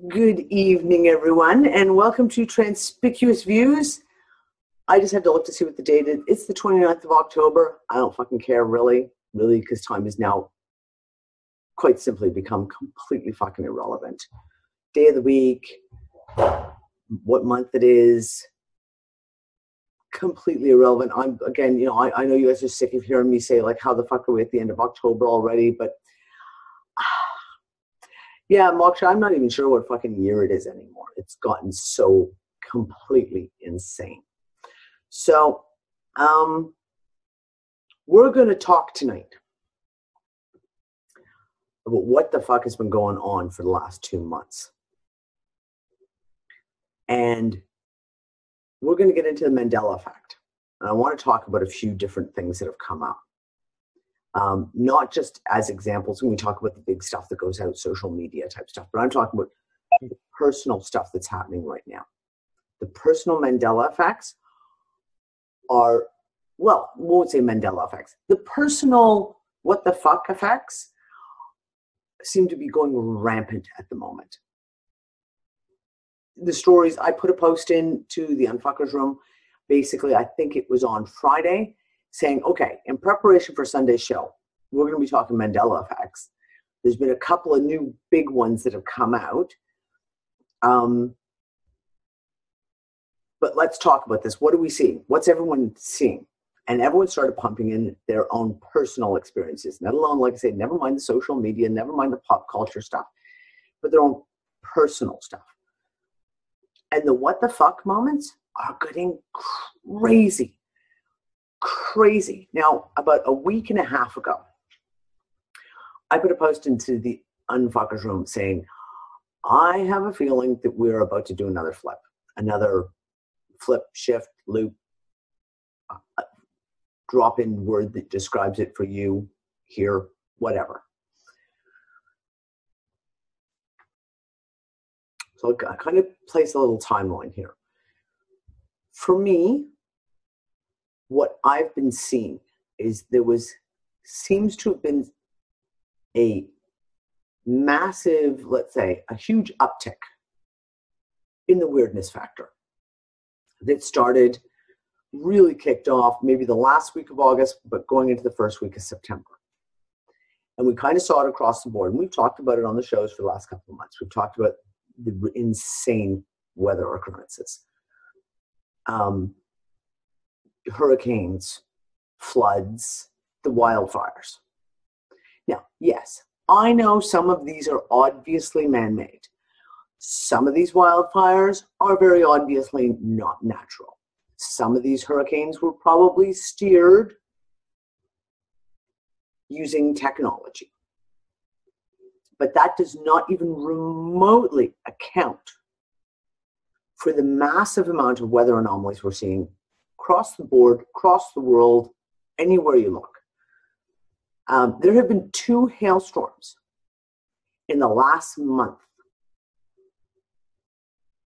Good evening, everyone, and welcome to Transpicuous Views. I just had to look to see what the date is. It's the 29th of October. I don't fucking care, really, because time has now quite simply become completely fucking irrelevant. Day of the week, what month it is, completely irrelevant. I know you guys are sick of hearing me say, like, how the fuck are we at the end of October already, but yeah, Moksha, I'm not even sure what fucking year it is anymore. It's gotten so completely insane. So, we're going to talk tonight about what the fuck has been going on for the last 2 months. And we're going to get into the Mandela effect. And I want to talk about a few different things that have come out. Not just as examples when we talk about the big stuff that goes out, social media type stuff, but I'm talking about the personal stuff that's happening right now. The personal Mandela effects are, well, we won't say Mandela effects. The personal what the fuck effects seem to be going rampant at the moment. The stories, I put a post into the Unfuckers room. Basically, I think it was on Friday, saying, okay, in preparation for Sunday's show, we're going to be talking Mandela effects. There's been a couple of new big ones that have come out. But let's talk about this. What are we seeing? What's everyone seeing? And everyone started pumping in their own personal experiences, not alone, like I said, never mind the social media, never mind the pop culture stuff, but their own personal stuff. And the what the fuck moments are getting crazy. Crazy. Now, about a week and a half ago, I put a post into the Unfuckers room saying, I have a feeling that we're about to do another flip, shift, loop, drop-in word that describes it for you, here, whatever. So I kind of place a little timeline here. For me, what I've been seeing is seems to have been a massive, let's say, a huge uptick in the weirdness factor that started, really kicked off maybe the last week of August, but going into the first week of September. And we kind of saw it across the board. And we've talked about it on the shows for the last couple of months. We've talked about the insane weather occurrences. Hurricanes, floods, the wildfires. Now, yes, I know some of these are obviously man-made. Some of these wildfires are very obviously not natural. Some of these hurricanes were probably steered using technology. But that does not even remotely account for the massive amount of weather anomalies we're seeing across the board, across the world, anywhere you look. There have been 2 hailstorms in the last month.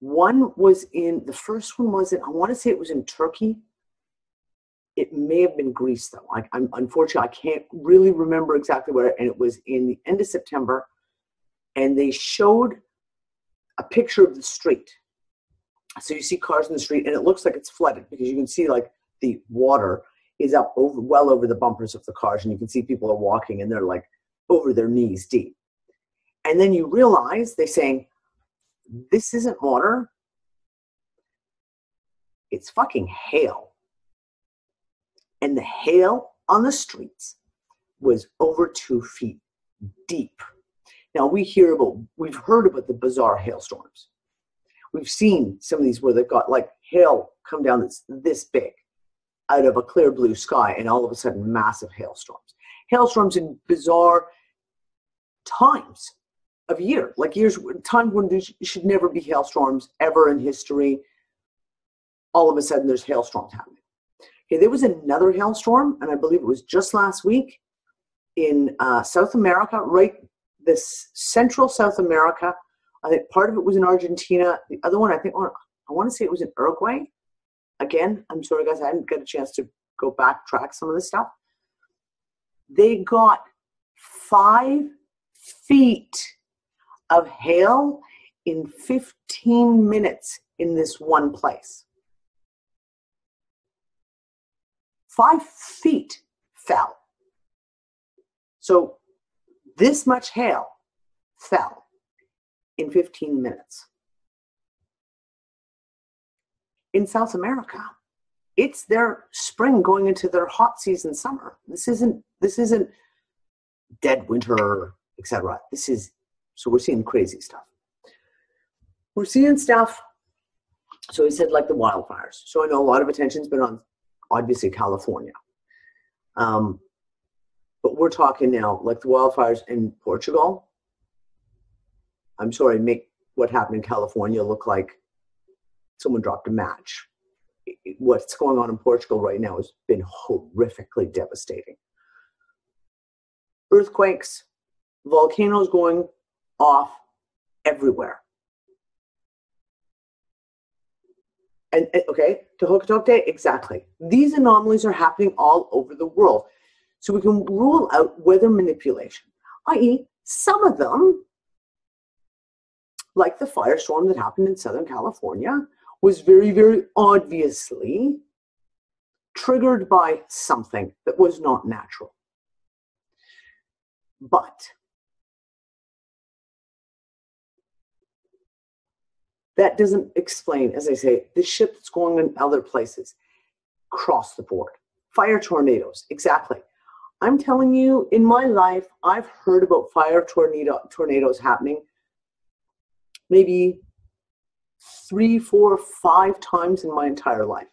The first one was I want to say it was in Turkey. It may have been Greece, though. Unfortunately, I can't really remember exactly where, and it was in the end of September, and they showed a picture of the street. So you see cars in the street, and it looks like it's flooded because you can see like the water is up well over the bumpers of the cars, and you can see people are walking, and they're like over their knees deep. And then you realize they're saying, this isn't water, it's fucking hail. And the hail on the streets was over 2 feet deep Now we've heard about the bizarre hailstorms. We've seen some of these where they've got like hail come down that's this big out of a clear blue sky, and all of a sudden massive hailstorms. Hailstorms in bizarre times of year, like times when there should never be hailstorms ever in history. All of a sudden there's hailstorms happening. Okay, there was another hailstorm, and I believe it was just last week in South America, right? This central South America. I think part of it was in Argentina. The other one, I want to say it was in Uruguay. Again, I'm sorry guys, I didn't get a chance to go backtrack some of this stuff. They got 5 feet of hail in 15 minutes in this one place. 5 feet fell. So this much hail fell in 15 minutes. In South America, it's their spring going into their hot season summer. This isn't dead winter, etc. So we're seeing crazy stuff. We're seeing stuff, so he said, like the wildfires. So I know a lot of attention's been on, obviously, California. But we're talking now, like the wildfires in Portugal. I'm sorry, make what happened in California look like someone dropped a match. What's going on in Portugal right now has been horrifically devastating. Earthquakes, volcanoes going off everywhere. And okay, Tehokotote, exactly. These anomalies are happening all over the world. So we can rule out weather manipulation, i.e. some of them, like the firestorm that happened in Southern California, was very, very obviously triggered by something that was not natural. But that doesn't explain, as I say, the shit that's going on in other places across the board. Fire tornadoes, exactly. I'm telling you, in my life, I've heard about fire tornadoes happening maybe 3, 4, 5 times in my entire life.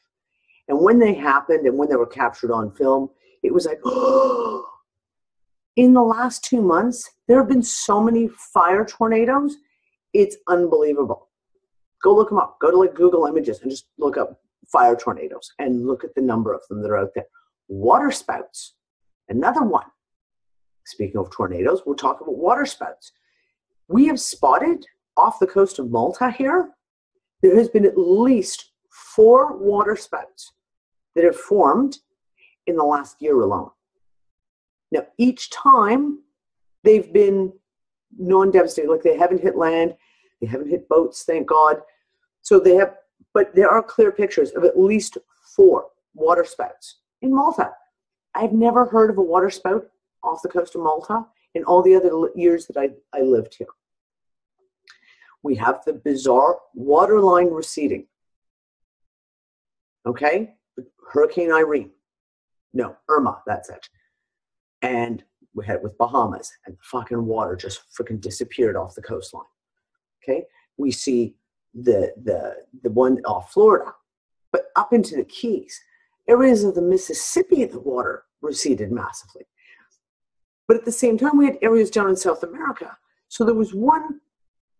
And when they happened and when they were captured on film, it was like, oh, in the last 2 months, there have been so many fire tornadoes, it's unbelievable. Go look them up. Go to like Google Images and just look up fire tornadoes and look at the number of them that are out there. Water spouts, another one. Speaking of tornadoes, we'll talk about water spouts. We have spotted off the coast of Malta here, there has been at least 4 water spouts that have formed in the last year alone. Now, each time they've been non-devastating, like they haven't hit land, they haven't hit boats, thank God. So they have, but there are clear pictures of at least 4 water spouts in Malta. I've never heard of a water spout off the coast of Malta in all the other years that I lived here. We have the bizarre waterline receding. Okay? Hurricane Irene. No, Irma, that's it. And we had it with Bahamas, and the fucking water just freaking disappeared off the coastline. Okay? We see the one off Florida, but up into the Keys, areas of the Mississippi, the water receded massively. But at the same time, we had areas down in South America. So there was one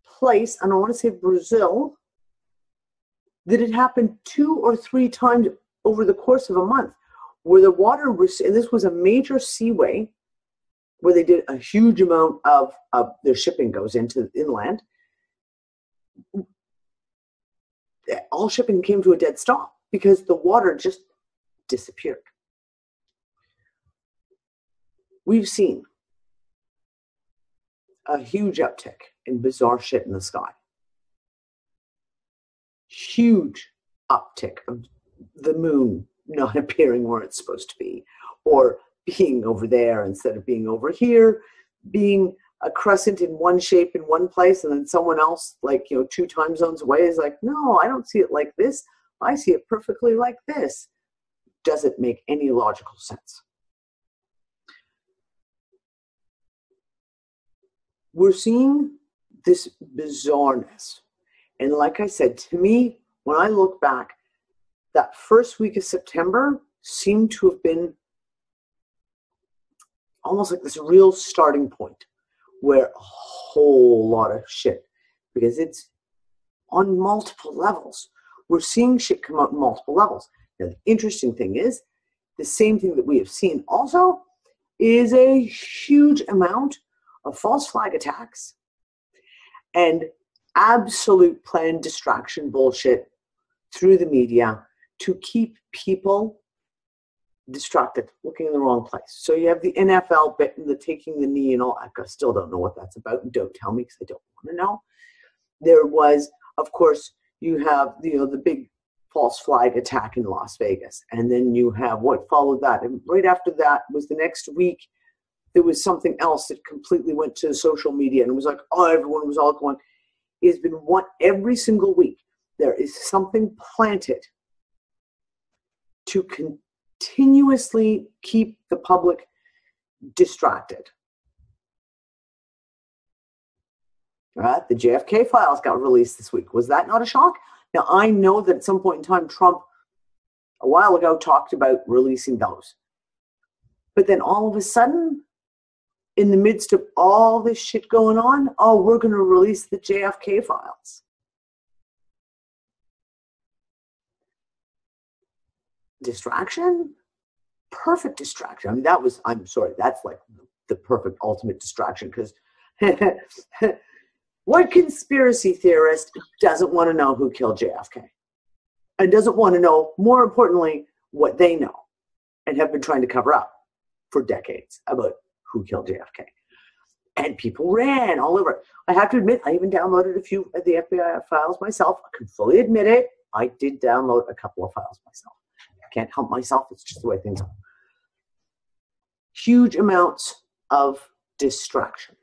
place, and I want to say Brazil, that had happened 2 or 3 times over the course of a month, where the water was, and this was a major seaway, where they did a huge amount of their shipping goes into inland. All shipping came to a dead stop because the water just disappeared. We've seen a huge uptick in bizarre shit in the sky. Huge uptick of the moon not appearing where it's supposed to be, or being over there instead of being over here, being a crescent in one shape in one place, and then someone else, like, 2 time zones away, is like, no, I don't see it like this. I see it perfectly like this. Doesn't make any logical sense. we're seeing this bizarreness. And like I said, to me, when I look back, that first week of September seemed to have been almost like this real starting point where a whole lot of shit, because it's on multiple levels. We're seeing shit come out in multiple levels. Now, the interesting thing is, the same thing that we have seen also is a huge amount of false flag attacks and absolute planned distraction bullshit through the media to keep people distracted, looking in the wrong place. So you have the NFL bit and the taking the knee and all. I still don't know what that's about. Don't tell me because I don't want to know. There was, of course, you have the big false flag attack in Las Vegas, and then you have what followed that. And right after that was the next week. There was something else that completely went to social media, and it was like, oh, everyone was all going. It's been every single week. There is something planted to continuously keep the public distracted. All right, the JFK files got released this week. Was that not a shock? Now, I know that at some point in time, Trump, a while ago, talked about releasing those. But then all of a sudden, in the midst of all this shit going on, oh, we're going to release the JFK files. Distraction? Perfect distraction. I mean, I'm sorry, that's like the perfect ultimate distraction, because what conspiracy theorist doesn't want to know who killed JFK? And doesn't want to know, more importantly, what they know and have been trying to cover up for decades about who killed JFK. And people ran all over it. I have to admit, I even downloaded a few of the FBI files myself. I can fully admit it. I did download a couple of files myself. I can't help myself. It's just the way things are. Huge amounts of distraction.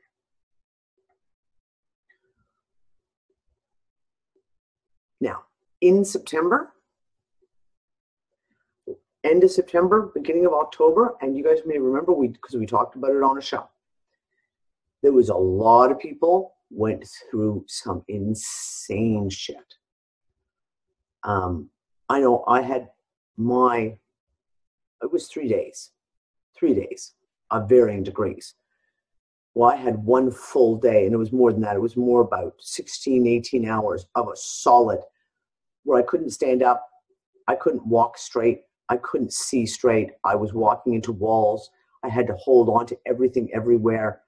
Now, in September, end of September, beginning of October, and you guys may remember, because we talked about it on a show, there was a lot of people went through some insane shit. I know I had it was 3 days of varying degrees. Well, I had one full day, and it was more than that. It was more about 16, 18 hours of a solid, where I couldn't stand up. I couldn't walk straight. I couldn't see straight. I was walking into walls. I had to hold on to everything everywhere.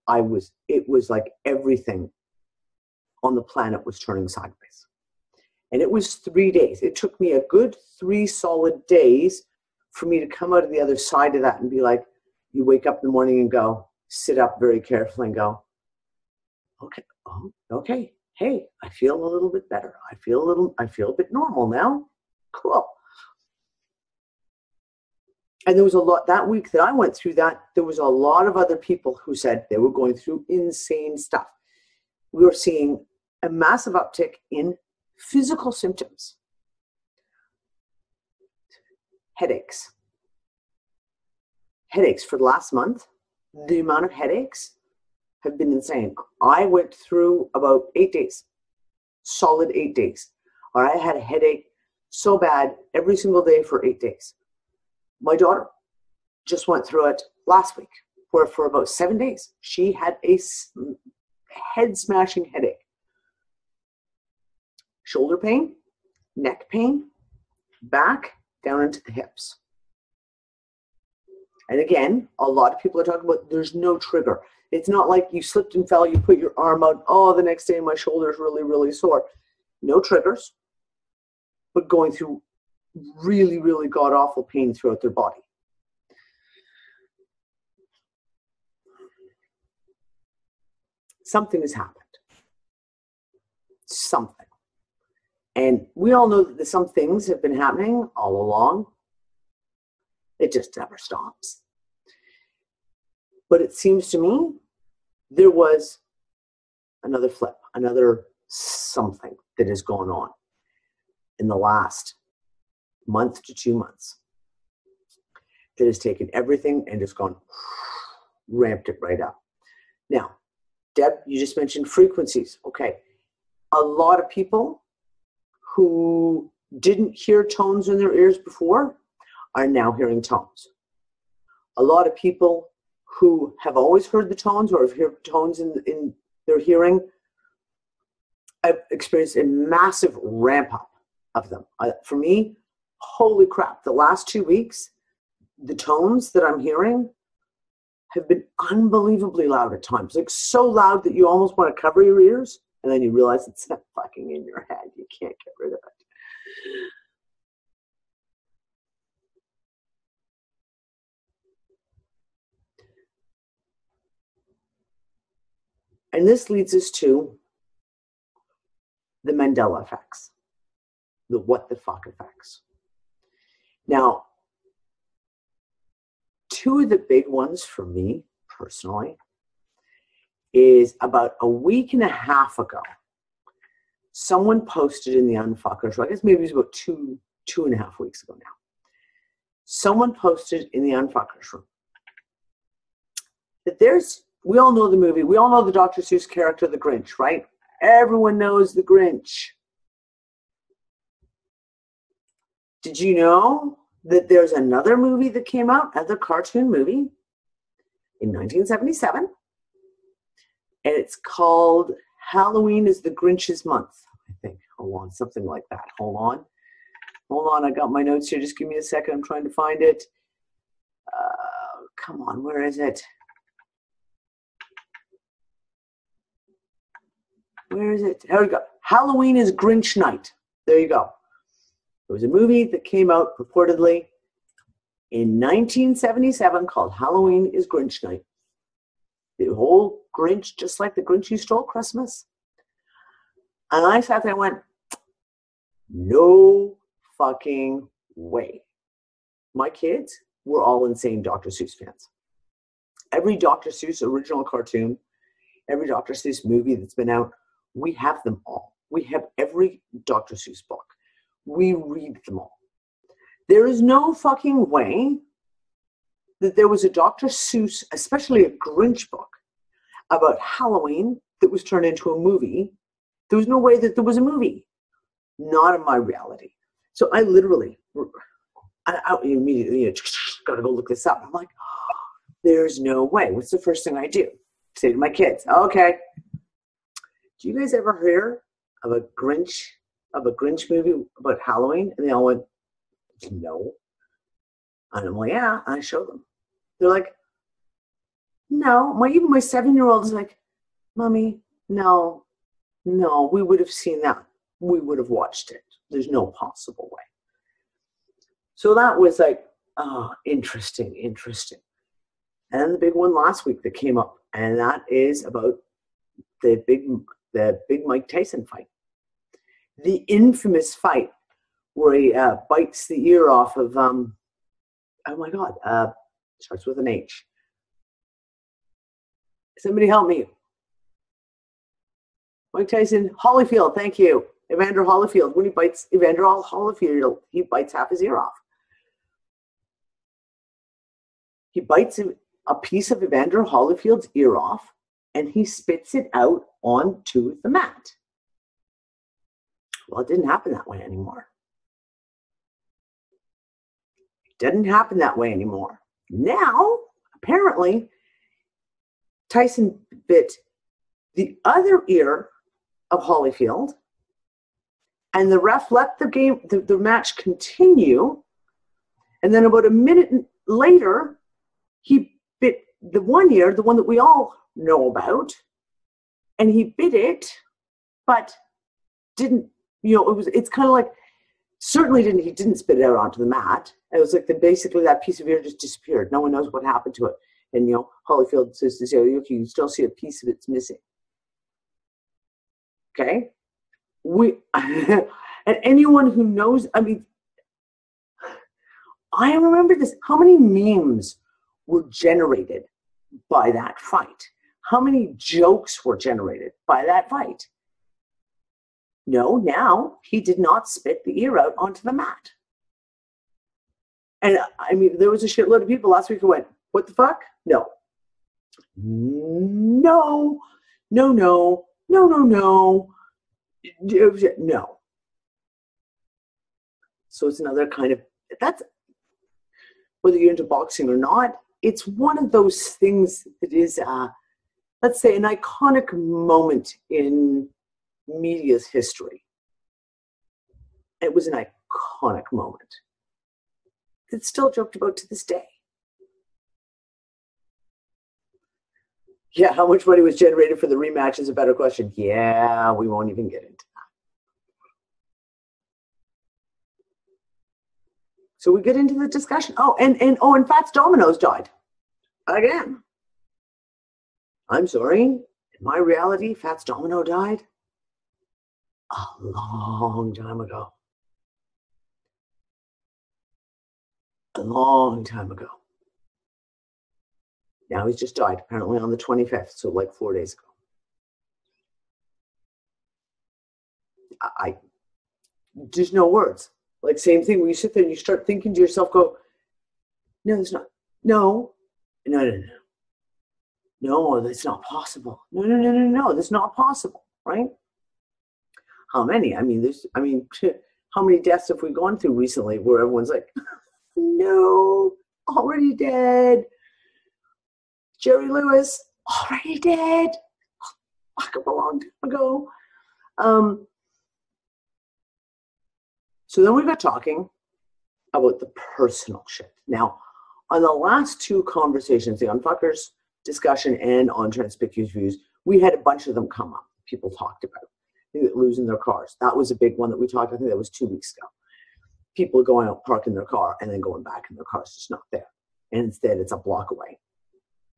It was like everything on the planet was turning sideways. And it was 3 days. It took me a good 3 solid days for me to come out of the other side of that and be like, you wake up in the morning and go, sit up very carefully and go, okay. Hey, I feel a little bit better. I feel a bit normal now. Cool. And there was a lot that week that I went through that. There was a lot of other people who said they were going through insane stuff. We were seeing a massive uptick in physical symptoms. Headaches for the last month. The amount of headaches have been insane. I went through about 8 days, solid 8 days, where I had a headache so bad every single day for 8 days. My daughter just went through it last week, where for about 7 days, she had a head-smashing headache. Shoulder pain, neck pain, back, down into the hips. And again, a lot of people are talking about there's no trigger. It's not like you slipped and fell, you put your arm out, oh, the next day my shoulder is really, really sore. No triggers, but going through really, really god-awful pain throughout their body. Something has happened. Something. And we all know that some things have been happening all along. It just never stops. But it seems to me there was another flip, another something that has gone on in the last month to 2 months that has taken everything and just ramped it right up. Now, Deb, you just mentioned frequencies. Okay. A lot of people who didn't hear tones in their ears before are now hearing tones. A lot of people who have always heard the tones or have heard tones in their hearing, I've experienced a massive ramp up of them. For me, holy crap, the last 2 weeks, the tones that I'm hearing have been unbelievably loud at times. Like so loud that you almost want to cover your ears, and then you realize it's not fucking in your head. You can't get rid of it. And this leads us to the Mandela effects, the what the fuck effects. Now, two of the big ones for me personally is about a week and a half ago, someone posted in the Unfuckers, I guess maybe it was about two and a half weeks ago now. Someone posted in the Unfuckers room that we all know the movie, we all know the Dr. Seuss character, the Grinch, right? Everyone knows the Grinch. Did you know that there's another movie that came out, another cartoon movie in 1977, and it's called Halloween is the Grinch's Month, I think. Hold on, something like that. Hold on, I got my notes here. Just give me a second. I'm trying to find it. Come on, where is it? Where is it? There we go. Halloween is Grinch Night. There you go. It was a movie that came out purportedly in 1977 called Halloween is Grinch Night. The whole Grinch, just like the Grinch who stole Christmas. And I sat there and went, no fucking way. My kids were all insane Dr. Seuss fans. Every Dr. Seuss original cartoon, every Dr. Seuss movie that's been out, we have them all. We have every Dr. Seuss book. We read them all. There is no fucking way that there was a Dr. Seuss, especially a Grinch book, about Halloween that was turned into a movie. There was no way that there was a movie. Not in my reality. So I literally, I immediately got to go look this up. I'm like, oh, there's no way. What's the first thing I do? Say to my kids, okay, do you guys ever hear of a Grinch movie about Halloween? And they all went, no. And I'm like, yeah. And I showed them. They're like, no. Even my 7-year-old is like, Mommy, no, we would have seen that. We would have watched it. There's no possible way. So that was like, oh, interesting. And then the big one last week that came up, and that is about the big Mike Tyson fight. The infamous fight where he bites the ear off of, oh my God, starts with an H. Somebody help me. Mike Tyson, Holyfield, thank you. Evander Holyfield, when he bites Evander Holyfield, he bites half his ear off. He bites a piece of Evander Holyfield's ear off, and he spits it out onto the mat. Well, it didn't happen that way anymore. It didn't happen that way anymore. Now, apparently, Tyson bit the other ear of Holyfield, and the ref let the match continue, and then about a minute later, he bit the one ear, the one that we all know about, and he bit it, but didn't, it's kind of like, he didn't spit it out onto the mat. It was like basically that piece of ear just disappeared. No one knows what happened to it. And, Holyfield says to say, okay, you can still see a piece of it's missing. Okay? And anyone who knows, I remember this. How many memes were generated by that fight? How many jokes were generated by that fight? No, now he did not spit the ear out onto the mat. And there was a shitload of people last week who went, what the fuck? No, No, no, no, no, no. No. So it's another kind of, that's, whether you're into boxing or not, it's one of those things that is, let's say, an iconic moment in media's history. It was an iconic moment that's still joked about to this day. Yeah, how much money was generated for the rematch is a better question. Yeah, we won't even get into that. So we get into the discussion. Oh, and Fats Domino's died. Again. I'm sorry. In my reality, Fats Domino died a long time ago. A long time ago. Now he's just died, apparently on the 25th, so like 4 days ago. There's no words. Like, same thing, when you sit there and you start thinking to yourself, go, no, there's not. No, no, no, no. No, that's not possible. No, no, no, no, no, that's not possible, right? How many? I mean, how many deaths have we gone through recently where everyone's like, no, already dead. Jerry Lewis, already dead. Fuck, a long time ago. So then we got talking about the personal shit. Now, on the last two conversations, the Unfuckers discussion and on Transpicuous Views, we had a bunch of them come up. People talked about losing their cars. That was a big one that we talked, I think that was 2 weeks ago. People going out, parking their car, and then going back and their car's just not there. And instead, it's a block away.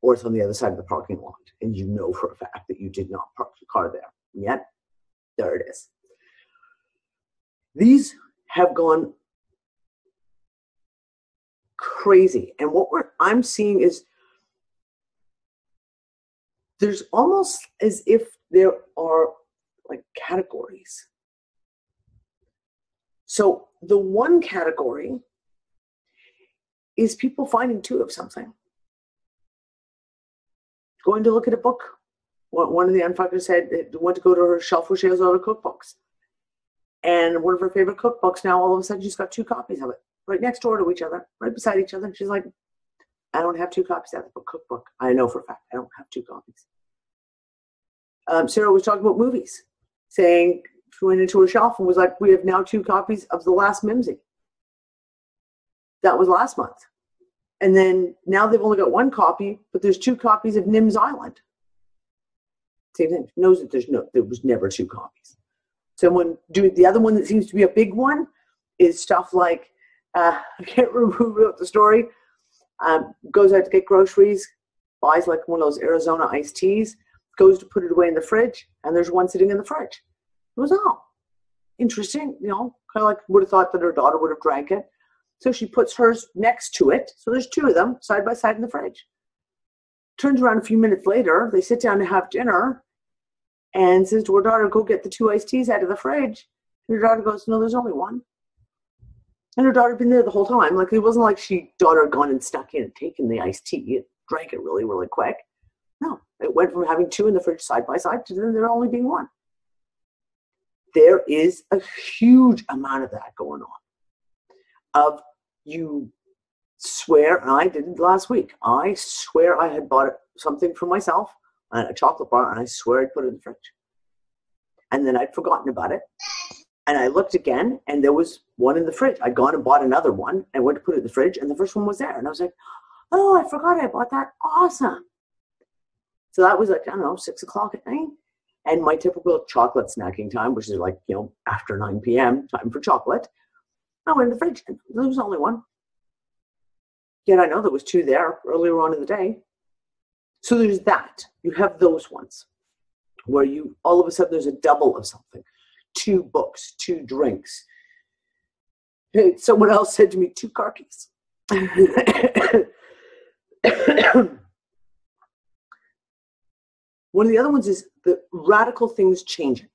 Or it's on the other side of the parking lot. And you know for a fact that you did not park your car there. And yet, there it is. These have gone crazy. And what I'm seeing is there's almost as if there are like categories. So the one category is people finding two of something. Going to look at a book. One of the Unfuckers said went to go to her shelf where she has all her cookbooks. And one of her favorite cookbooks now, all of a sudden, she's got 2 copies of it right next door to each other, right beside each other. She's like, I don't have 2 copies of the cookbook. I know for a fact I don't have 2 copies. Sarah was talking about movies, saying she went into her shelf and was like, we have now 2 copies of The Last Mimsy. That was last month. And then now they've only got 1 copy, but there's 2 copies of Nims Island. Same thing. Knows that there was never 2 copies. Someone do the other one that seems to be a big one is stuff like I can't remember who wrote the story. Goes out to get groceries, buys like one of those Arizona iced teas, goes to put it away in the fridge, and there's one sitting in the fridge. It was interesting, kind of like would have thought that her daughter would have drank it. So she puts hers next to it. So there's 2 of them side by side in the fridge. Turns around a few minutes later, they sit down to have dinner and says to her daughter, go get the 2 iced teas out of the fridge. And her daughter goes, no, there's only 1. And her daughter had been there the whole time. Like, it wasn't like daughter had gone and stuck in and taken the iced tea and drank it really, really quick. No, it went from having 2 in the fridge side by side to then there only being 1. There is a huge amount of that going on. Of you swear, and I did it last week, I swear I had bought something for myself, a chocolate bar, and I swear I'd put it in the fridge. And then I'd forgotten about it. And I looked again, and there was 1 in the fridge. I'd gone and bought another one, and went to put it in the fridge, and the first one was there. And I was like, oh, I forgot I bought that. Awesome. So that was like, I don't know, 6 o'clock at night. And my typical chocolate snacking time, which is like, after 9 p.m., time for chocolate. I went in the fridge, and there was only 1. Yet I know there was 2 there earlier on in the day. So there's that. You have those ones where you, all of a sudden, there's a double of something. 2 books, 2 drinks. Someone else said to me, 2 car keys. One of the other ones is the radical things changing.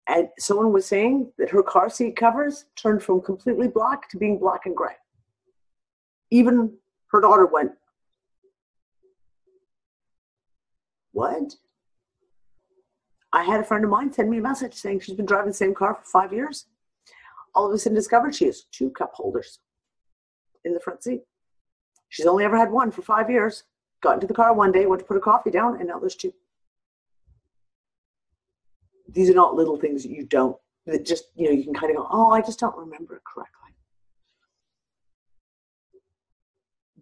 And someone was saying that her car seat covers turned from completely black to being black and gray. Even her daughter went, what? I had a friend of mine send me a message saying she's been driving the same car for 5 years. All of a sudden discovered she has 2 cup holders in the front seat. She's only ever had one for 5 years. Got into the car one day, went to put a coffee down, and now there's 2. These are not little things that just, you can kind of go, oh, I just don't remember it correctly.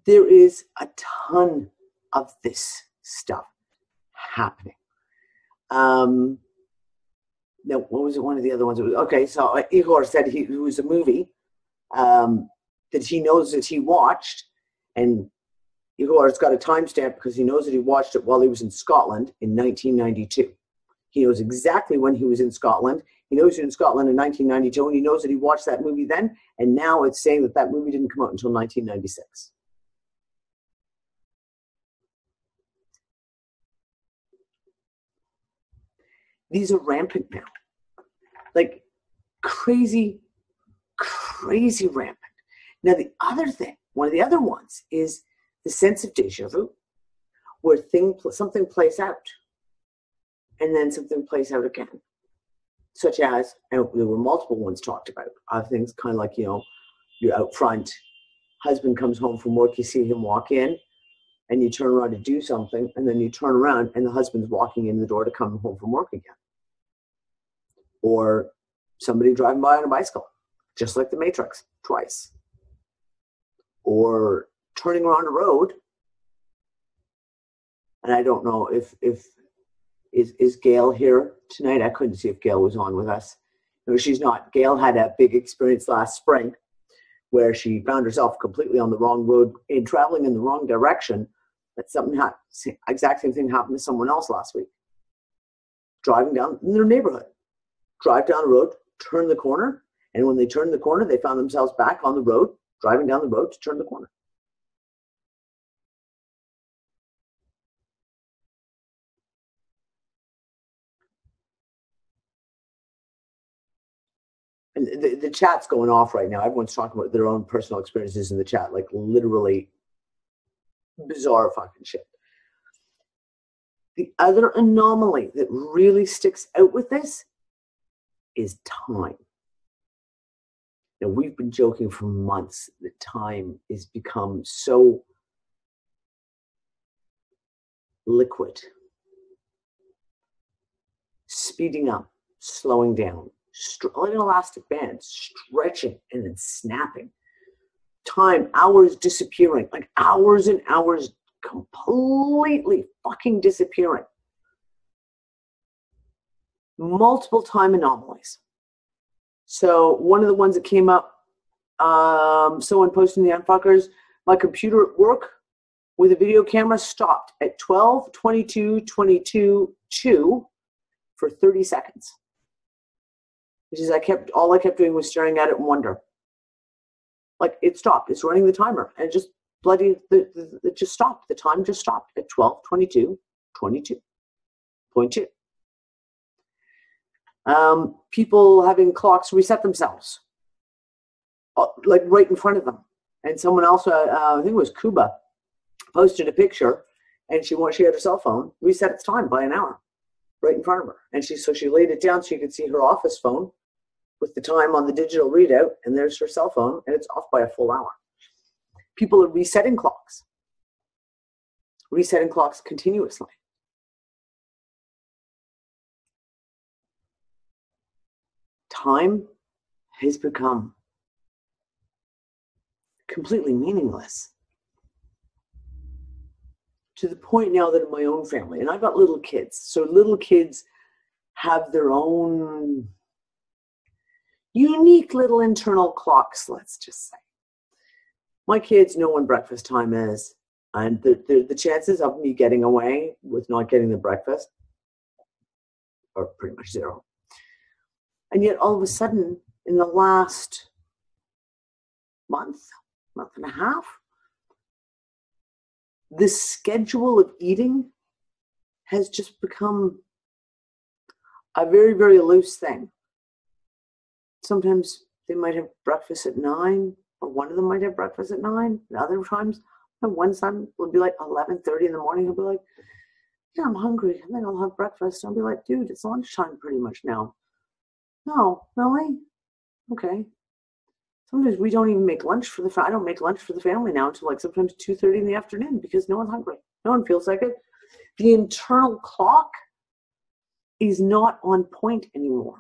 There is a ton of this stuff happening. Now, what was it? One of the other ones. Okay, so Igor said it was a movie that he knows that he watched, and Igor's got a timestamp because he knows that he watched it while he was in Scotland in 1992. He knows exactly when he was in Scotland. He knows he was in Scotland in 1992, and he knows that he watched that movie then, and now it's saying that movie didn't come out until 1996. These are rampant now. Like crazy rampant. Now the other thing, one of the other ones is the sense of deja vu, where something plays out and then something plays out again. Such as, and there were multiple ones talked about, things kind of like, you're out front, husband comes home from work, you see him walk in, and you turn around to do something, and then you turn around and the husband's walking in the door to come home from work again. Or somebody driving by on a bicycle, just like the Matrix, twice. Or turning around a road, and I don't know if is Gail here tonight? I couldn't see if Gail was on with us. No, she's not. Gail had a big experience last spring where she found herself completely on the wrong road and traveling in the wrong direction. That exact same thing happened to someone else last week. Driving down in their neighborhood. Drive down the road, turn the corner, and when they turned the corner, they found themselves back on the road, driving down the road to turn the corner. And the chat's going off right now. Everyone's talking about their own personal experiences in the chat, like literally bizarre fucking shit. The other anomaly that really sticks out with this is time. Now, we've been joking for months that time has become so liquid. Speeding up, slowing down, like an elastic band, stretching and then snapping. Time, hours disappearing, like hours and hours completely fucking disappearing. Multiple time anomalies. So one of the ones that came up, someone posting the unfuckers, my computer at work with a video camera stopped at 12:22:22 for 30 seconds. Which is all I kept doing was staring at it and wonder. Like it stopped. It's running the timer, and it just it just stopped. The time just stopped at 12:22:22.2. People having clocks reset themselves, like right in front of them. And someone else, I think it was Kuba, posted a picture, and she had her cell phone reset its time by an hour, right in front of her. And she laid it down so you could see her office phone with the time on the digital readout, and there's her cell phone, and it's off by a full hour. People are resetting clocks continuously. Time has become completely meaningless to the point now that in my own family, and I've got little kids, so little kids have their own unique little internal clocks, let's just say. My kids know when breakfast time is, and the chances of me getting away with not getting the breakfast are pretty much zero. And yet all of a sudden, in the last month and a half, this schedule of eating has just become a very, very loose thing. Sometimes they might have breakfast at 9, or one of them might have breakfast at 9. And other times, my one son will be like 11:30 in the morning. He'll be like, yeah, I'm hungry. I think I'll have breakfast. I'll be like, dude, it's lunchtime pretty much now. No, really? Okay. Sometimes we don't even make lunch for I don't make lunch for the family now until like sometimes 2:30 in the afternoon because no one's hungry. No one feels like it. The internal clock is not on point anymore.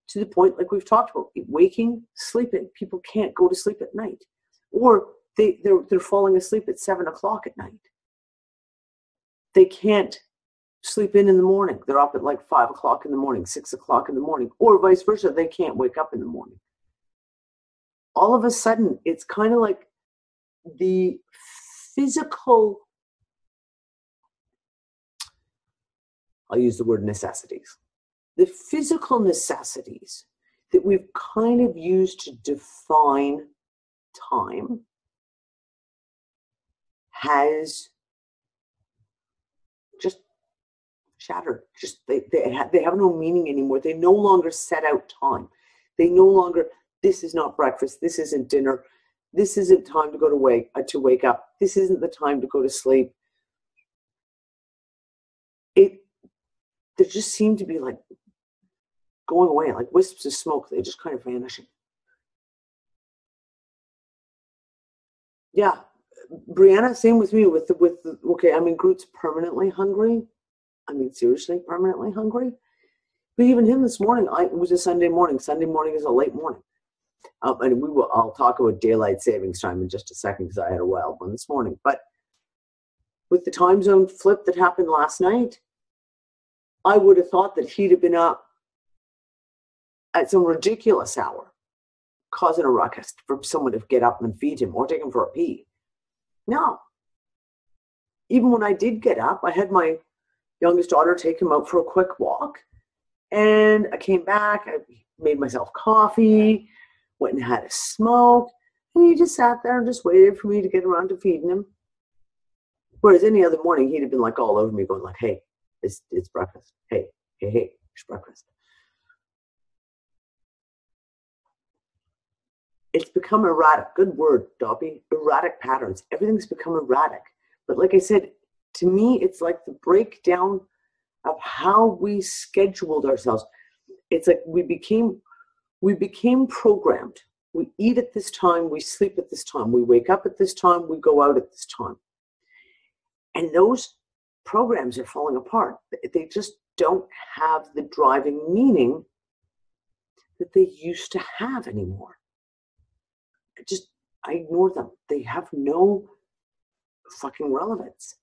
To the point, like we've talked about, waking, sleeping. People can't go to sleep at night. Or they're falling asleep at 7 o'clock at night. They can't sleep in the morning. They're up at like 5 o'clock in the morning, 6 o'clock in the morning, or vice versa. They can't wake up in the morning. All of a sudden, it's kind of like the physical, I'll use the word necessities. The physical necessities that we've kind of used to define time has just shattered. Just they have no meaning anymore. They no longer set out time. They no longer, this is not breakfast. This isn't dinner. This isn't time to go to wake up. This isn't the time to go to sleep. There just seem to be like going away, like wisps of smoke. They just kind of vanishing. Yeah, Brianna, same with me. Okay, I mean, Groot's permanently hungry. I mean, seriously, permanently hungry. But even him this morning, it was a Sunday morning. Sunday morning is a late morning. And I'll talk about daylight savings time in just a second because I had a wild one this morning. But with the time zone flip that happened last night, I would have thought that he'd have been up at some ridiculous hour, causing a ruckus for someone to get up and feed him or take him for a pee. No. Even when I did get up, I had my youngest daughter take him out for a quick walk. And I came back, I made myself coffee, went and had a smoke, and he just sat there and just waited for me to get around to feeding him. Whereas any other morning, he'd have been like all over me going like, hey, it's breakfast. Hey, it's breakfast. It's become erratic. Good word, Dobby. Erratic patterns. Everything's become erratic. But like I said, to me, it's like the breakdown of how we scheduled ourselves. It's like we became programmed. We eat at this time, we sleep at this time, we wake up at this time, we go out at this time. And those programs are falling apart. They just don't have the driving meaning that they used to have anymore. I ignore them. They have no fucking relevance.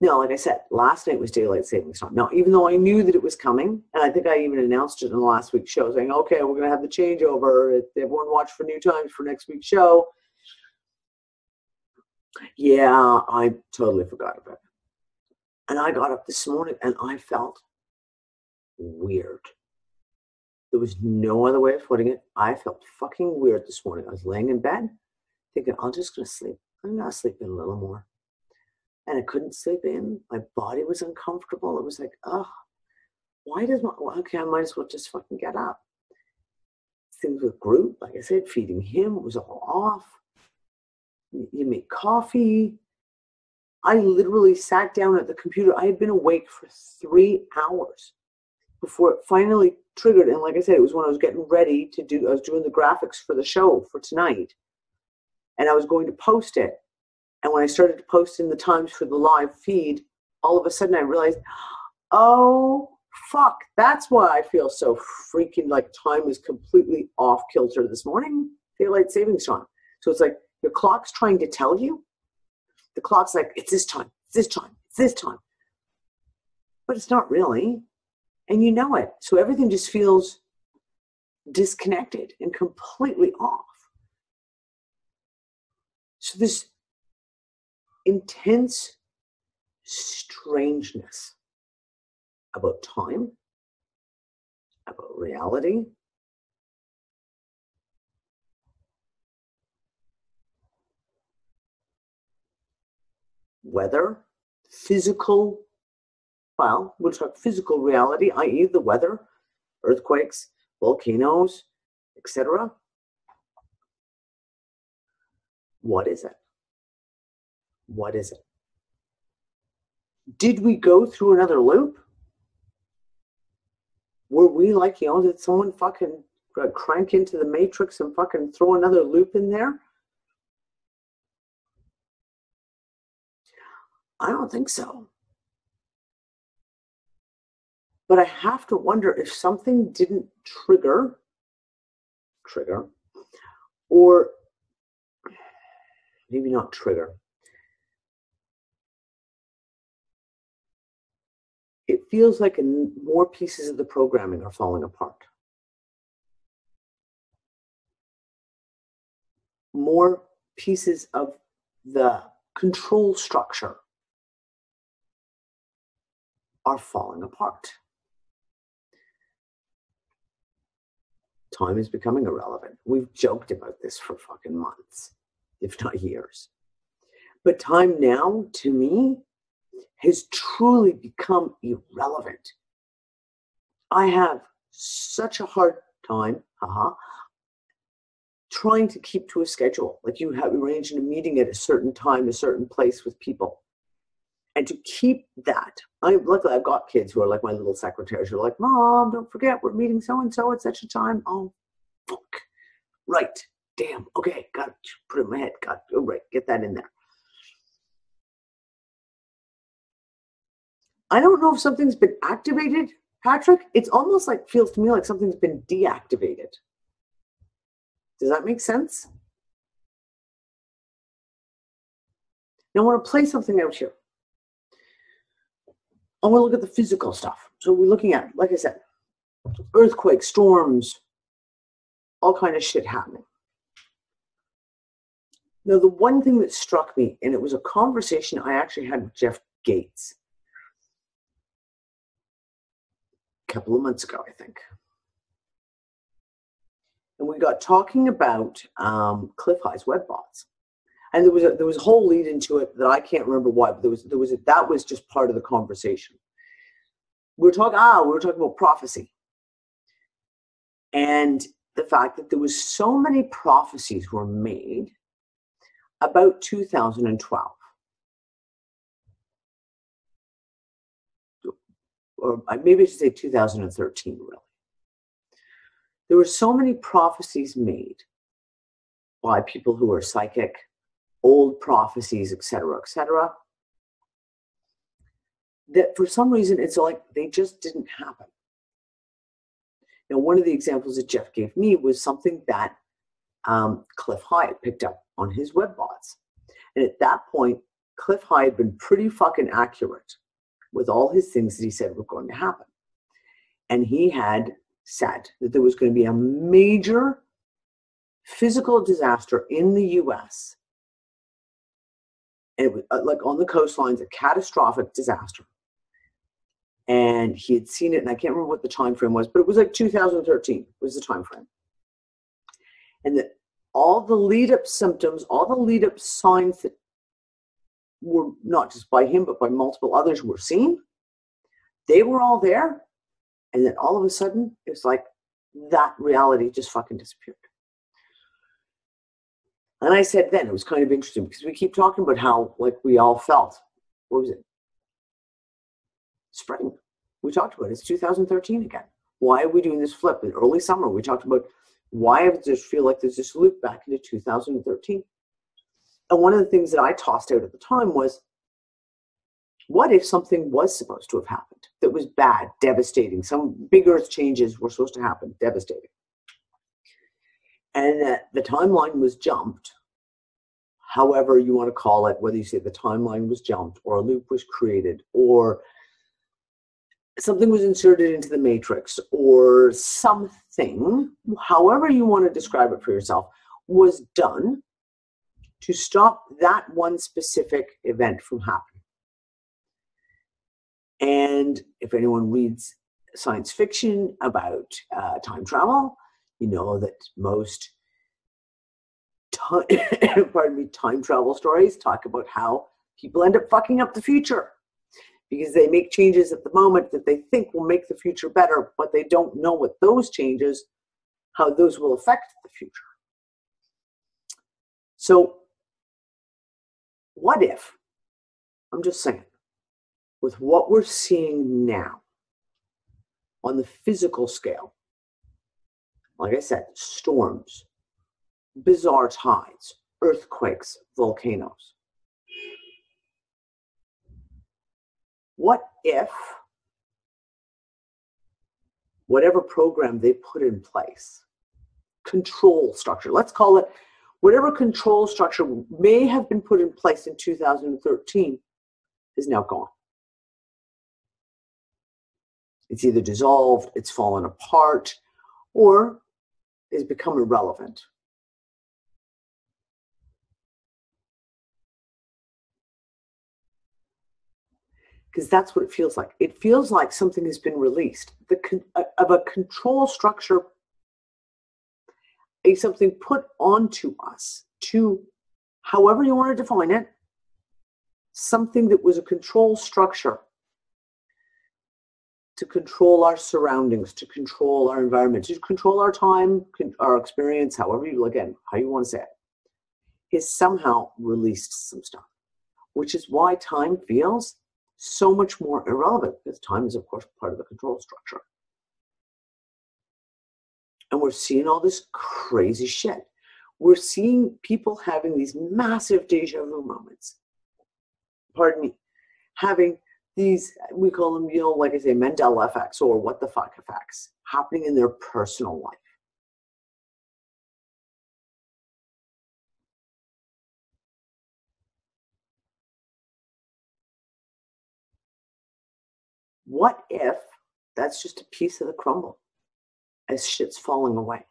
Now, like I said, last night was daylight savings time. Now, even though I knew that it was coming, and I think I even announced it in the last week's show, saying, okay, we're going to have the changeover. Everyone watch for new times for next week's show. Yeah, I totally forgot about it. And I got up this morning and I felt weird. There was no other way of putting it. I felt fucking weird this morning. I was laying in bed thinking, I'm just going to sleep. I'm going to sleep in a little more. And I couldn't sleep in. My body was uncomfortable. It was like, okay, I might as well just fucking get up. Things with Groot, like I said, feeding him was all off. You make coffee. I literally sat down at the computer. I had been awake for 3 hours before it finally triggered. And like I said, it was when I was getting ready I was doing the graphics for the show for tonight. And I was going to post it. And when I started to post in the times for the live feed, all of a sudden I realized, oh, fuck, that's why I feel so freaking like time is completely off kilter this morning. Daylight savings time. So it's like your clock's trying to tell you. The clock's like, it's this time, it's this time, it's this time. But it's not really. And you know it. So everything just feels disconnected and completely off. So this intense strangeness about time, about reality, weather, physical, well, we'll talk physical reality, i.e. the weather, earthquakes, volcanoes, etc. What is it? What is it? Did we go through another loop? Were we like, did someone fucking crank into the matrix and fucking throw another loop in there? I don't think so. But I have to wonder if something didn't trigger, or maybe not trigger. It feels like more pieces of the programming are falling apart. More pieces of the control structure are falling apart. Time is becoming irrelevant. We've joked about this for fucking months, if not years. But time now, to me, has truly become irrelevant. I have such a hard time, trying to keep to a schedule. Like you have arranged a meeting at a certain time, a certain place with people. And to keep that, luckily I've got kids who are like my little secretaries who are like, Mom, don't forget we're meeting so-and-so at such a time. Oh, fuck. Right. Damn. Okay. Got to put it in my head. Right. Get that in there. I don't know if something's been activated, Patrick. It's almost like, feels to me like something's been deactivated. Does that make sense? Now I want to play something out here. I want to look at the physical stuff. So we're looking at, like I said, earthquakes, storms, all kind of shit happening. Now, the one thing that struck me, and it was a conversation I actually had with Jeff Gates a couple of months ago, I think. And we got talking about Cliff High's web bots. And there was a whole lead into it that I can't remember why, but that was just part of the conversation. We were talking about prophecy. And the fact that there was so many prophecies were made about 2012. Or maybe I should say 2013, really. There were so many prophecies made by people who are psychic, old prophecies, et cetera, that for some reason it's like they just didn't happen. Now, one of the examples that Jeff gave me was something that Cliff High had picked up on his web bots. And at that point, Cliff High had been pretty fucking accurate with all his things that he said were going to happen. And he had said that there was going to be a major physical disaster in the US. And it was like on the coastlines, a catastrophic disaster. And he had seen it, and I can't remember what the time frame was, but it was like 2013 was the time frame. And that all the lead-up symptoms, all the lead-up signs that were not just by him, but by multiple others were seen, they were all there. And then all of a sudden, it was like that reality just fucking disappeared. And I said then, it was kind of interesting because we keep talking about how, like, we all felt, what was it? Spring. We talked about it. It's 2013 again. Why are we doing this flip? In early summer, we talked about why does it feel like there's this loop back into 2013? And one of the things that I tossed out at the time was, what if something was supposed to have happened that was bad, devastating? Some big earth changes were supposed to happen, devastating. And that the timeline was jumped, however you want to call it, whether you say the timeline was jumped or a loop was created or something was inserted into the matrix or something, however you want to describe it for yourself, was done to stop that one specific event from happening. And if anyone reads science fiction about time travel, you know that most time travel stories talk about how people end up fucking up the future because they make changes at the moment that they think will make the future better, but they don't know what those changes, how those will affect the future. So what if, I'm just saying, with what we're seeing now on the physical scale, like I said, storms, bizarre tides, earthquakes, volcanoes. What if whatever program they put in place, control structure, let's call it, whatever control structure may have been put in place in 2013 is now gone. It's either dissolved, it's fallen apart, or is become irrelevant. Because that's what it feels like. It feels like something has been released of a control structure, something put onto us to, however you want to define it, something that was a control structure to control our surroundings, to control our environment, to control our time, our experience, however you, again, how you want to say it, is somehow released some stuff, which is why time feels so much more irrelevant, because time is, of course, part of the control structure. And we're seeing all this crazy shit. We're seeing people having these massive deja vu moments. Pardon me. Having these, we call them, like I say, Mandela effects or what the fuck effects happening in their personal life. What if that's just a piece of the crumble as shit's falling away?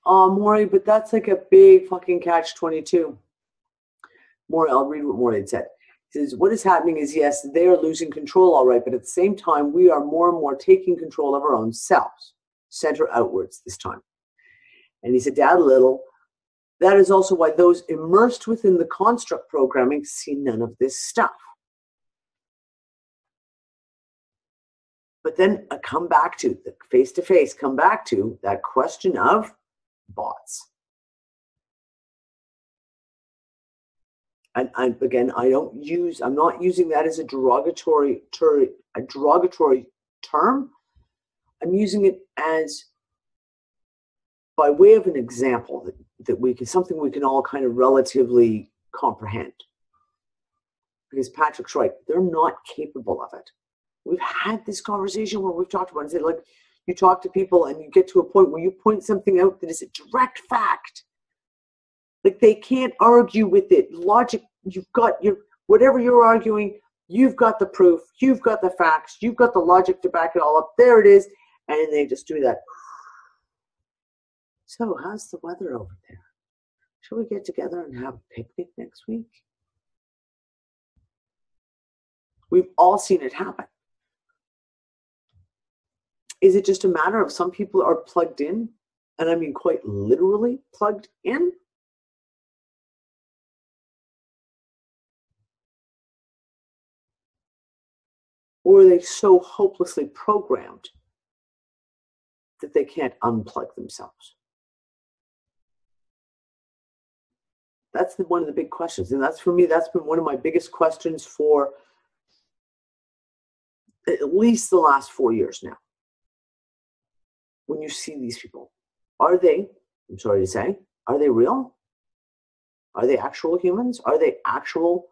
Maury, but that's like a big fucking catch-22. Maury, I'll read what Maury had said. He says, what is happening is, yes, they are losing control, all right, but at the same time, we are more and more taking control of our own selves, center outwards this time. And he said, Dad, little, that is also why those immersed within the construct programming see none of this stuff. But then I come back to, the face-to-face, come back to that question of bots. And again, I'm not using that as a derogatory term. I'm using it as by way of an example that we can, something we can all kind of relatively comprehend. Because Patrick's right, they're not capable of it. We've had this conversation where we've talked about it, like you talk to people and you get to a point where you point something out that is a direct fact. Like they can't argue with it. Logic, you've got your, whatever you're arguing, you've got the proof, you've got the facts, you've got the logic to back it all up. There it is. And they just do that. So how's the weather over there? Shall we get together and have a picnic next week? We've all seen it happen. Is it just a matter of some people are plugged in? And I mean quite literally plugged in? Or are they so hopelessly programmed that they can't unplug themselves? That's one of the big questions. And that's, for me, that's been one of my biggest questions for at least the last 4 years now. When you see these people, are they, I'm sorry to say, are they real? Are they actual humans? Are they actual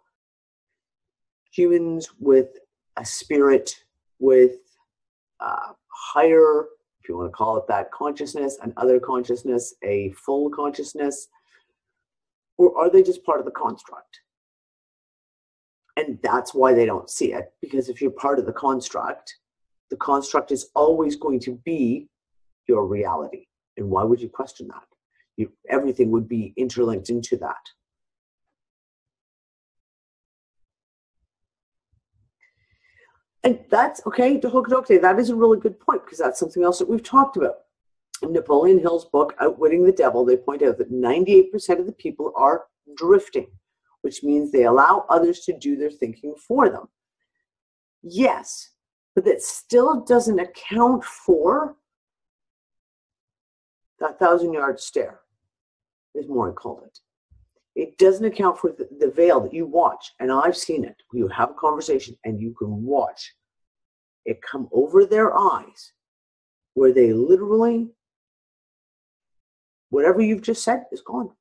humans with a spirit, with higher, if you want to call it that, consciousness, an other consciousness, a full consciousness? Or are they just part of the construct? And that's why they don't see it, because if you're part of the construct is always going to be your reality. And why would you question that? Everything would be interlinked into that. And that's okay, that is a really good point, because that's something else that we've talked about. In Napoleon Hill's book, Outwitting the Devil, they point out that 98% of the people are drifting, which means they allow others to do their thinking for them. Yes, but that still doesn't account for that 1,000-yard stare. is more I called it. It doesn't account for the veil that you watch, and I've seen it. You have a conversation and you can watch it come over their eyes where they literally, whatever you've just said is gone.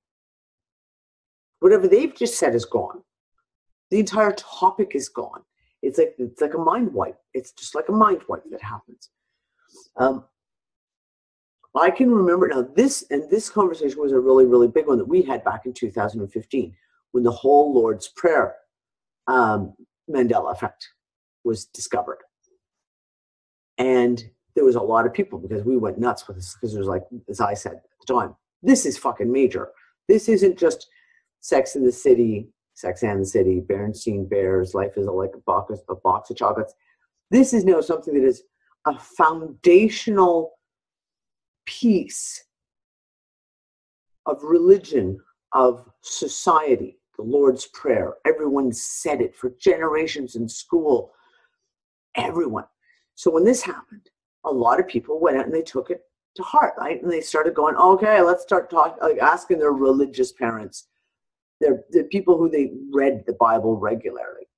Whatever they've just said is gone. The entire topic is gone. It's like a mind wipe. It's just like a mind wipe that happens. I can remember now this conversation was a really, really big one that we had back in 2015 when the whole Lord's Prayer mandela effect was discovered. And there was a lot of people because we went nuts with this because it was like, as I said at the time, this is fucking major. This isn't just Sex and the City, Berenstain Bears, life is like a box of chocolates. This is now something that is a foundational piece of religion, of society, the Lord's Prayer. Everyone said it for generations in school. Everyone. So when this happened, a lot of people went out and they took it to heart, right? And they started going, okay, let's start talking, like asking their religious parents, the people who they read the Bible regularly.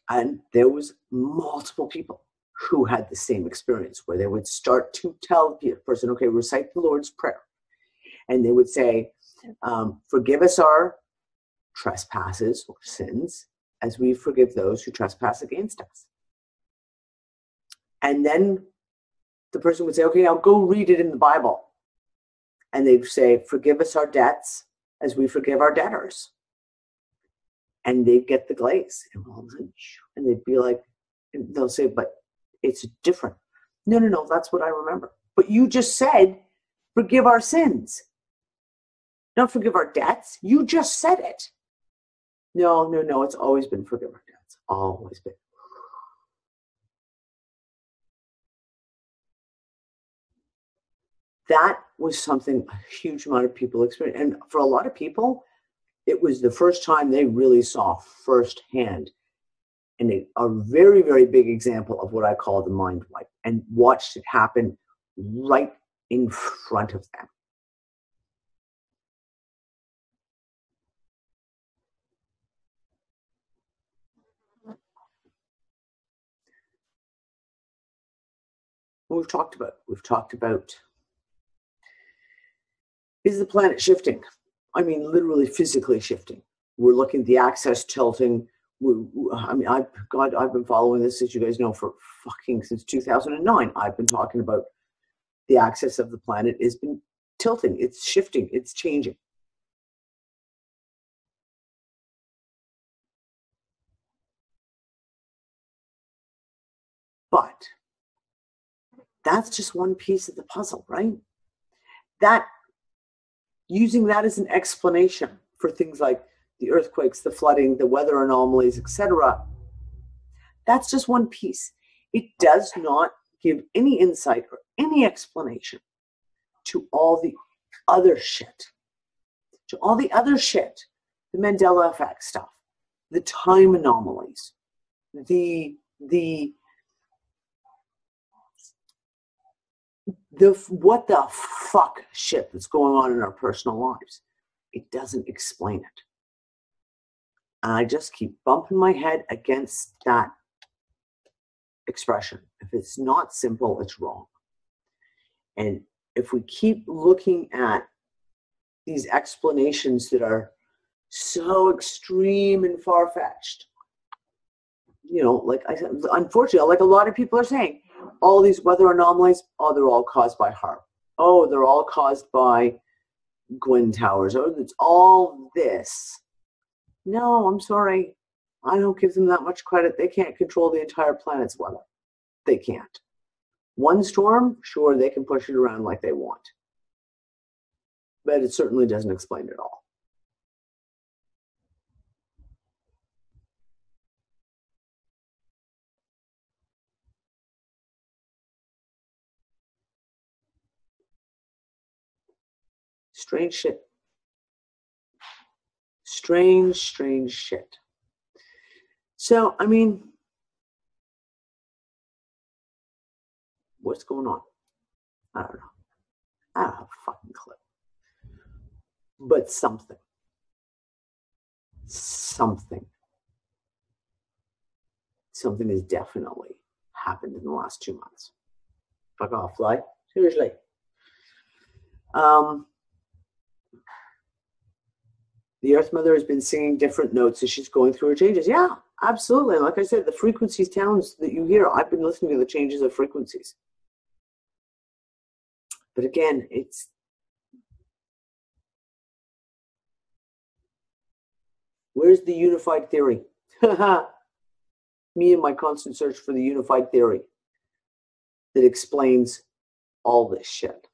And there was multiple people who had the same experience where they would start to tell the person, okay, recite the Lord's Prayer. And they would say, forgive us our trespasses or sins as we forgive those who trespass against us. And then the person would say, okay, now go read it in the Bible. And they'd say, forgive us our debts as we forgive our debtors. And they'd get the glaze. And they'd be like, and they'll say, but it's different. No, that's what I remember. But you just said, forgive our sins. Not forgive our debts. You just said it. No, it's always been forgive our debts. Always been. That was something a huge amount of people experienced. And for a lot of people, it was the first time they really saw firsthand and a very, very big example of what I call the mind wipe, and watched it happen right in front of them. We've talked about, is the planet shifting? I mean, literally physically shifting. We're looking at the axis tilting. I've been following this, as you guys know, for since 2009. I've been talking about the axis of the planet has been tilting. It's shifting. It's changing. But that's just one piece of the puzzle, right? Using that as an explanation for things like the earthquakes, the flooding, the weather anomalies, etc. That's just one piece. It does not give any insight or any explanation to all the other shit. To all the other shit. The Mandela effect stuff. The time anomalies. The what the fuck shit that's going on in our personal lives. It doesn't explain it. And I just keep bumping my head against that expression. If it's not simple, it's wrong. And if we keep looking at these explanations that are so extreme and far-fetched, like I said, unfortunately, like a lot of people are saying, all these weather anomalies, they're all caused by HAARP. They're all caused by Gwyn Towers. It's all this. No, I'm sorry. I don't give them that much credit. They can't control the entire planet's weather. They can't. One storm, sure, they can push it around like they want. But it certainly doesn't explain it all. Strange shit. Strange shit. So, I mean, what's going on? I don't know. I don't have a fucking clue. but something has definitely happened in the last 2 months. Fuck off, fly. Seriously. The Earth Mother has been singing different notes as she's going through her changes. Yeah, absolutely. And like I said, the frequencies, towns that you hear, I've been listening to the changes of frequencies. But again, it's where's the unified theory? Me and my constant search for the unified theory that explains all this shit.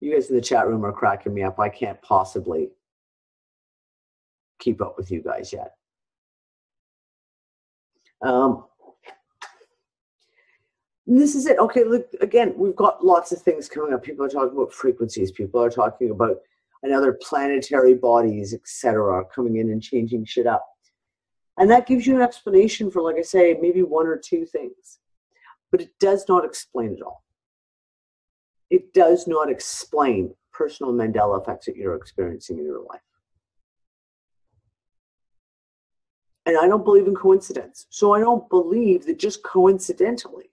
You guys in the chat room are cracking me up. I can't possibly keep up with you guys yet. This is it. Okay, look, again, we've got lots of things coming up. People are talking about frequencies. People are talking about another planetary bodies, etc., coming in and changing shit up. And that gives you an explanation for, like I say, maybe one or two things. But it does not explain it all. It does not explain personal Mandela effects that you're experiencing in your life. And I don't believe in coincidence. So I don't believe that just coincidentally,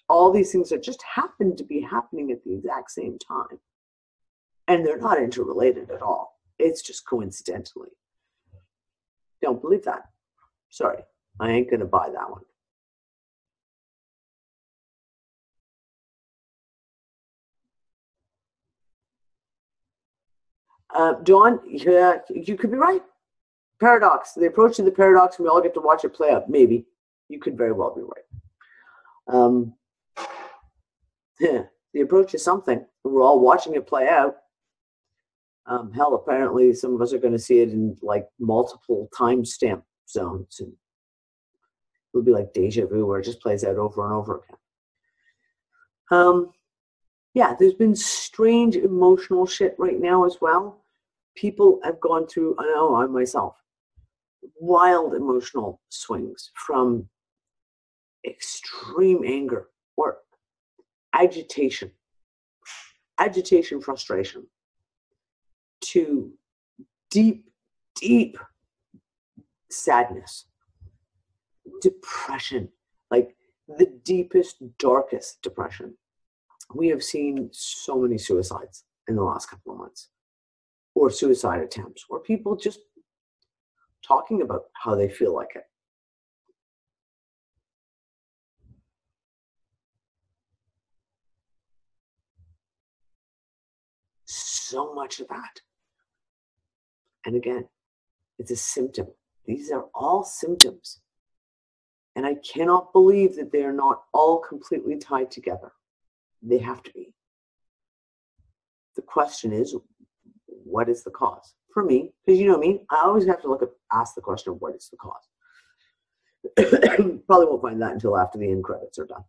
all these things that just happen to be happening at the exact same time. And they're not interrelated at all. It's just coincidentally. Don't believe that. Sorry, I ain't going to buy that one. Dawn, yeah, you could be right. Paradox. The approach to the paradox, and we all get to watch it play out. Maybe. You could very well be right. The approach is something. We're all watching it play out. Hell, apparently some of us are going to see it in like multiple timestamp zones. And it'll be like deja vu where it just plays out over and over again. Yeah, there's been strange emotional shit right now as well. People have gone through, I know I myself, wild emotional swings from extreme anger or agitation, frustration, to deep, deep sadness, depression, like the deepest, darkest depression. We have seen so many suicides in the last couple of months, or suicide attempts, or people just talking about how they feel like it. So much of that. And again, it's a symptom. These are all symptoms. And I cannot believe that they are not all completely tied together. They have to be. The question is, what is the cause? For me, because you know me, I always have to ask the question of what is the cause. Probably won't find that until after the end credits are done.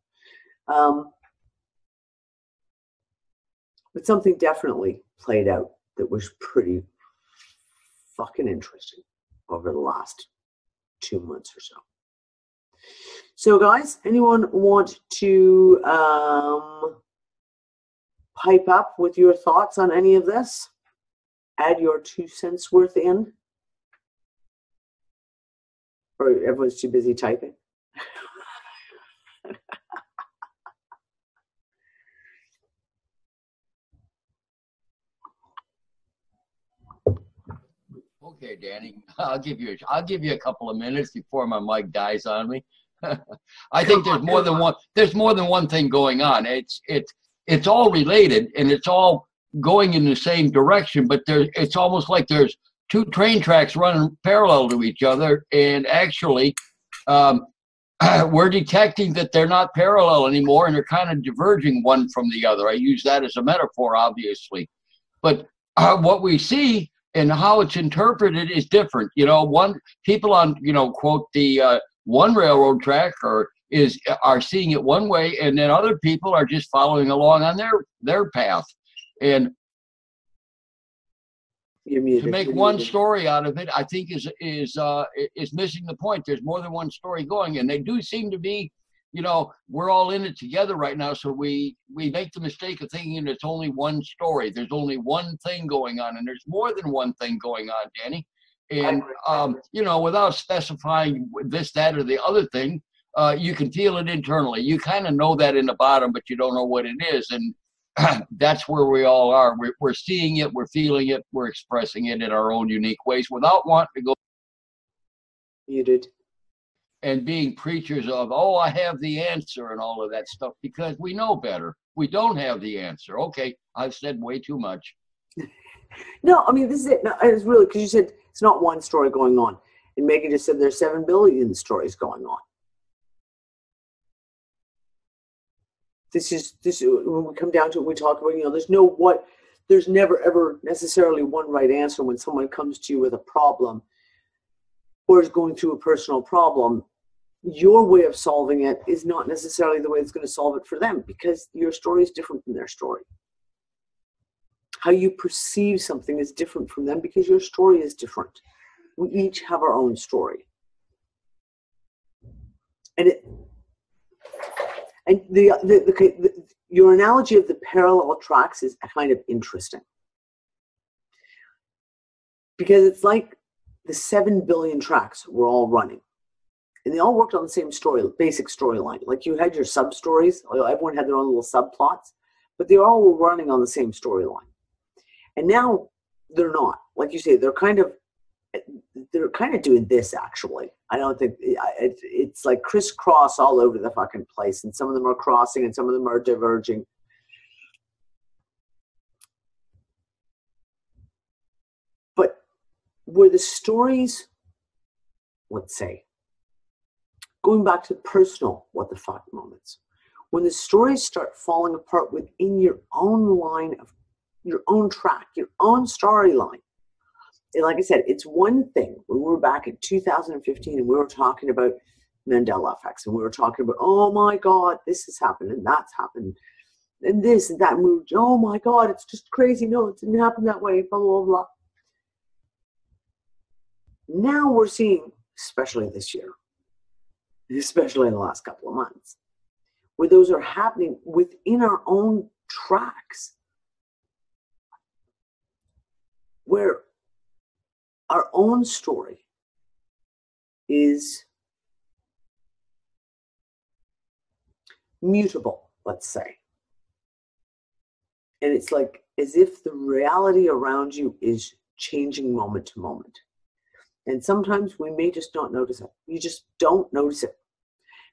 But something definitely played out that was pretty fucking interesting over the last 2 months or so. So guys, anyone want to pipe up with your thoughts on any of this? Add your 2 cents worth in? Or everyone's too busy typing? Okay, Danny, I'll give you a couple of minutes before my mic dies on me. I think there's more than one thing going on. It's all related and it's all going in the same direction, but it's almost like there's 2 train tracks running parallel to each other, and actually we're detecting that they're not parallel anymore and they're kind of diverging one from the other. I use that as a metaphor, obviously, but what we see and how it's interpreted is different. You know, people on, quote, the one railroad track are seeing it one way, and then other people are just following along on their path. And to make one story out of it, I think is missing the point. There's more than one story going, and they do seem to be you know, we're all in it together right now. So we make the mistake of thinking it's only one story. There's only one thing going on, and there's more than one thing going on, Danny. And, you know, without specifying this, that, or the other thing, you can feel it internally. You kind of know that in the bottom, but you don't know what it is. And that's where we all are. We're seeing it, we're feeling it, we're expressing it in our own unique ways without wanting to go muted and being preachers of, oh, I have the answer and all of that stuff, because we know better. We don't have the answer. Okay, I've said way too much. No, I mean, this is it. No, it's really, because you said it's not one story going on. And Megan just said there's 7 billion stories going on. This is when we come down to it, we talk about, you know, there's never ever necessarily one right answer when someone comes to you with a problem or is going through a personal problem. Your way of solving it is not necessarily the way it's going to solve it for them, because your story is different from their story. How you perceive something is different from them because your story is different. We each have our own story. And your analogy of the parallel tracks is kind of interesting, because it's like the 7 billion tracks were all running, and they all worked on the same story, basic storyline. Like you had your sub stories, everyone had their own little subplots, but they all were running on the same storyline. And now they're not. Like you say, they're kind of doing this, actually. I don't think it's like crisscross all over the fucking place, and some of them are crossing and some of them are diverging. But where the stories, let's say, going back to personal what the fuck moments, when the stories start falling apart within your own line of your own track, your own storyline. And like I said, it's one thing when we were back in 2015 and we were talking about Mandela effects, and we were talking about, oh my God, this has happened and that's happened and this and that moved. Oh my God, it's just crazy. No, it didn't happen that way, blah, blah, blah. Now we're seeing, especially this year, especially in the last couple of months, where those are happening within our own tracks, where our own story is mutable, let's say. And it's like as if the reality around you is changing moment to moment. And sometimes we may just not notice it. You just don't notice it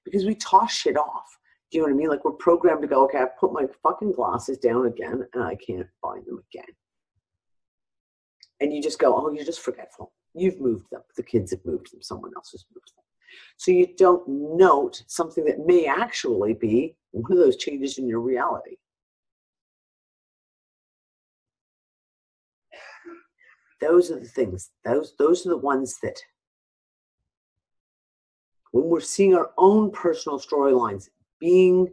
because we toss shit off. Do you know what I mean? Like we're programmed to go, okay, I've put my fucking glasses down again and I can't find them again. And you just go, oh, you're just forgetful. You've moved them. The kids have moved them. Someone else has moved them. So you don't note something that may actually be one of those changes in your reality. Those are the things. Those are the ones that, when we're seeing our own personal storylines being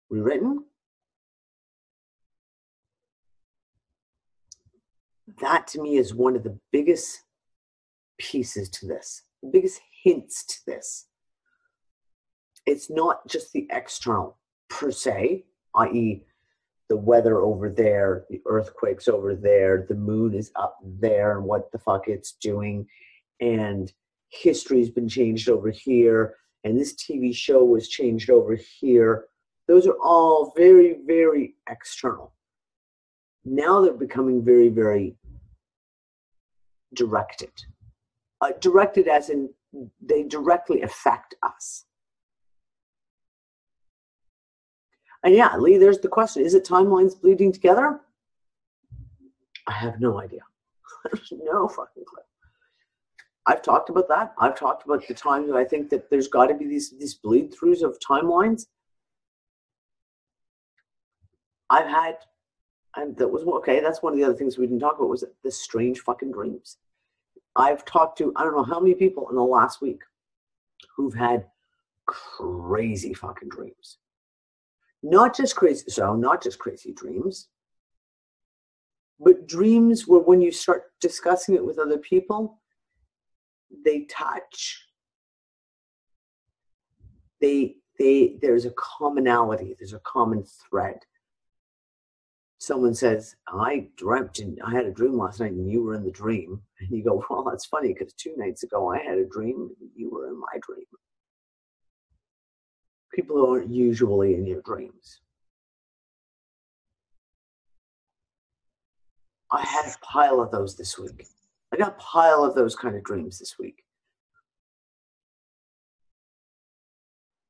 rewritten, that to me is one of the biggest pieces to this, the biggest hints to this. It's not just the external per se, i.e. the weather over there, the earthquakes over there, the moon is up there and what the fuck it's doing, and history's been changed over here, and this TV show was changed over here. Those are all very, very external. Now they're becoming very, very directed. Directed as in they directly affect us. And yeah, Lee, there's the question. Is it timelines bleeding together? I have no idea. There's no fucking clue. I've talked about that. I've talked about the times that I think that there's got to be these bleed throughs of timelines. I've had, and that was, okay, that's one of the other things we didn't talk about, was the strange fucking dreams. I've talked to, I don't know how many people in the last week who've had crazy fucking dreams. Not just crazy dreams, but dreams where when you start discussing it with other people, they touch there's a commonality, there's a common thread. Someone says, I had a dream last night and you were in the dream. And you go, well, that's funny because 2 nights ago I had a dream and you were in my dream. People aren't usually in your dreams. I had a pile of those this week. I got a pile of those kind of dreams this week.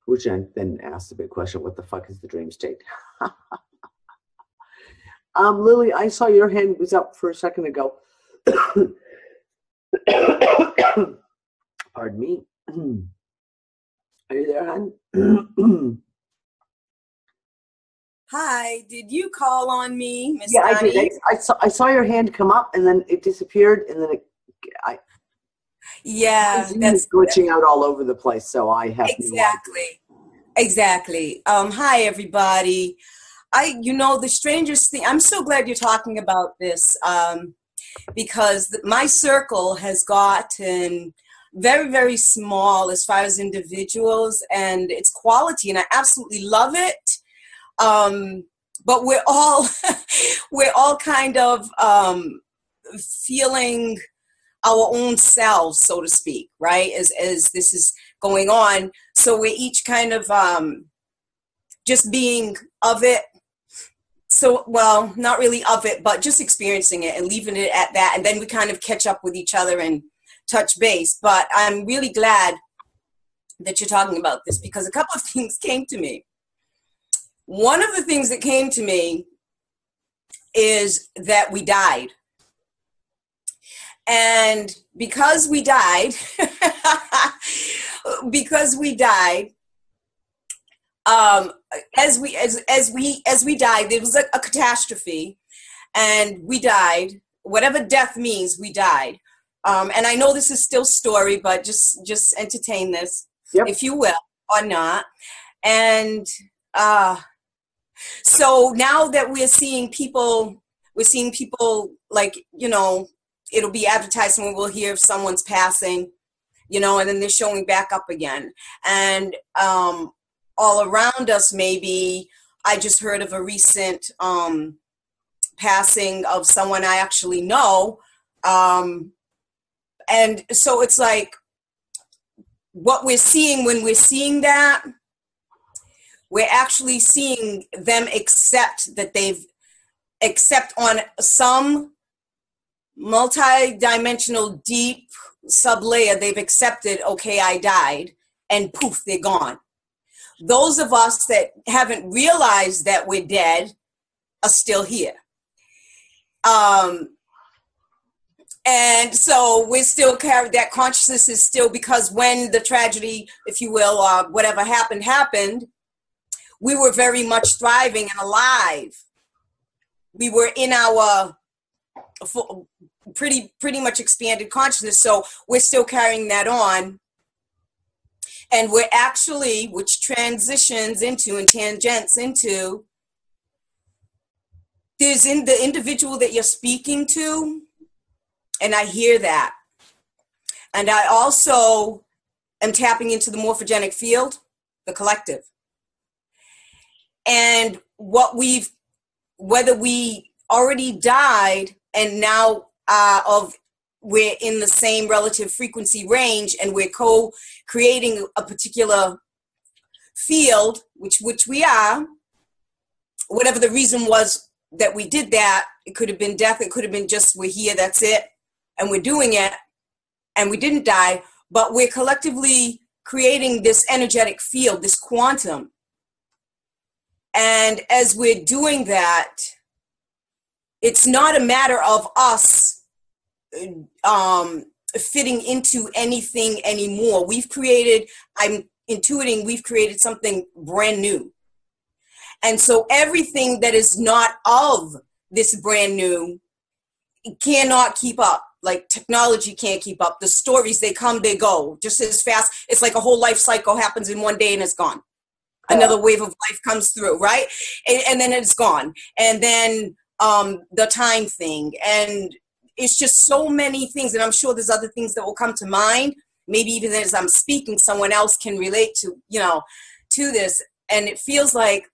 Which then asks the big question, what the fuck is the dream state? Lily, I saw your hand was up for a second ago. Pardon me. Are you there, hon? Hi, did you call on me, Miss Yeah, Donnie? I did. I saw your hand come up and then it disappeared and then Yeah, that's glitching out all over the place, so I have exactly. Hi, everybody. The strangest thing, I'm so glad you're talking about this, because my circle has gotten very, very small as far as individuals and its quality, and I absolutely love it. But we're all kind of feeling our own selves, so to speak, right? As this is going on, so we're each kind of just being of it. So, well, not really of it, but just experiencing it and leaving it at that. And then we kind of catch up with each other and touch base. But I'm really glad that you're talking about this because a couple of things came to me. One of the things that came to me is that we died. And because we died, as we died, there was a catastrophe, and we died. Whatever death means, we died. And I know this is still story, but just entertain this, if you will, or not. And so now that we're seeing people like, it'll be advertised when we'll hear if someone's passing, and then they're showing back up again. And all around us, maybe I just heard of a recent passing of someone I actually know. And so it's like what we're seeing when we're seeing that, we're actually seeing them accept on some multi-dimensional deep sub-layer, they've accepted, okay, I died, and poof, they're gone. Those of us that haven't realized that we're dead are still here. And so we're still carried, that consciousness is still, because when the tragedy, if you will, or whatever happened, we were very much thriving and alive. We were in our pretty much expanded consciousness, so we're still carrying that on. And we're actually, which transitions into and tangents into, there's in the individual that you're speaking to, and I hear that. And I also am tapping into the morphogenic field, the collective. And whether we already died and now we're in the same relative frequency range and we're co-creating a particular field, which we are, whatever the reason was that we did that, it could have been death, it could have been just we're here, that's it, and we're doing it, and we didn't die, but we're collectively creating this energetic field, this quantum. And as we're doing that, it's not a matter of us fitting into anything anymore. I'm intuiting, we've created something brand new. And so everything that is not of this brand new cannot keep up. Like technology can't keep up. The stories, they come, they go just as fast. It's like a whole life cycle happens in one day and it's gone. Another wave of life comes through, right? And then it's gone. And then the time thing. And it's just so many things. And I'm sure there's other things that will come to mind. maybe even as I'm speaking, someone else can relate to, you know, to this. And it feels like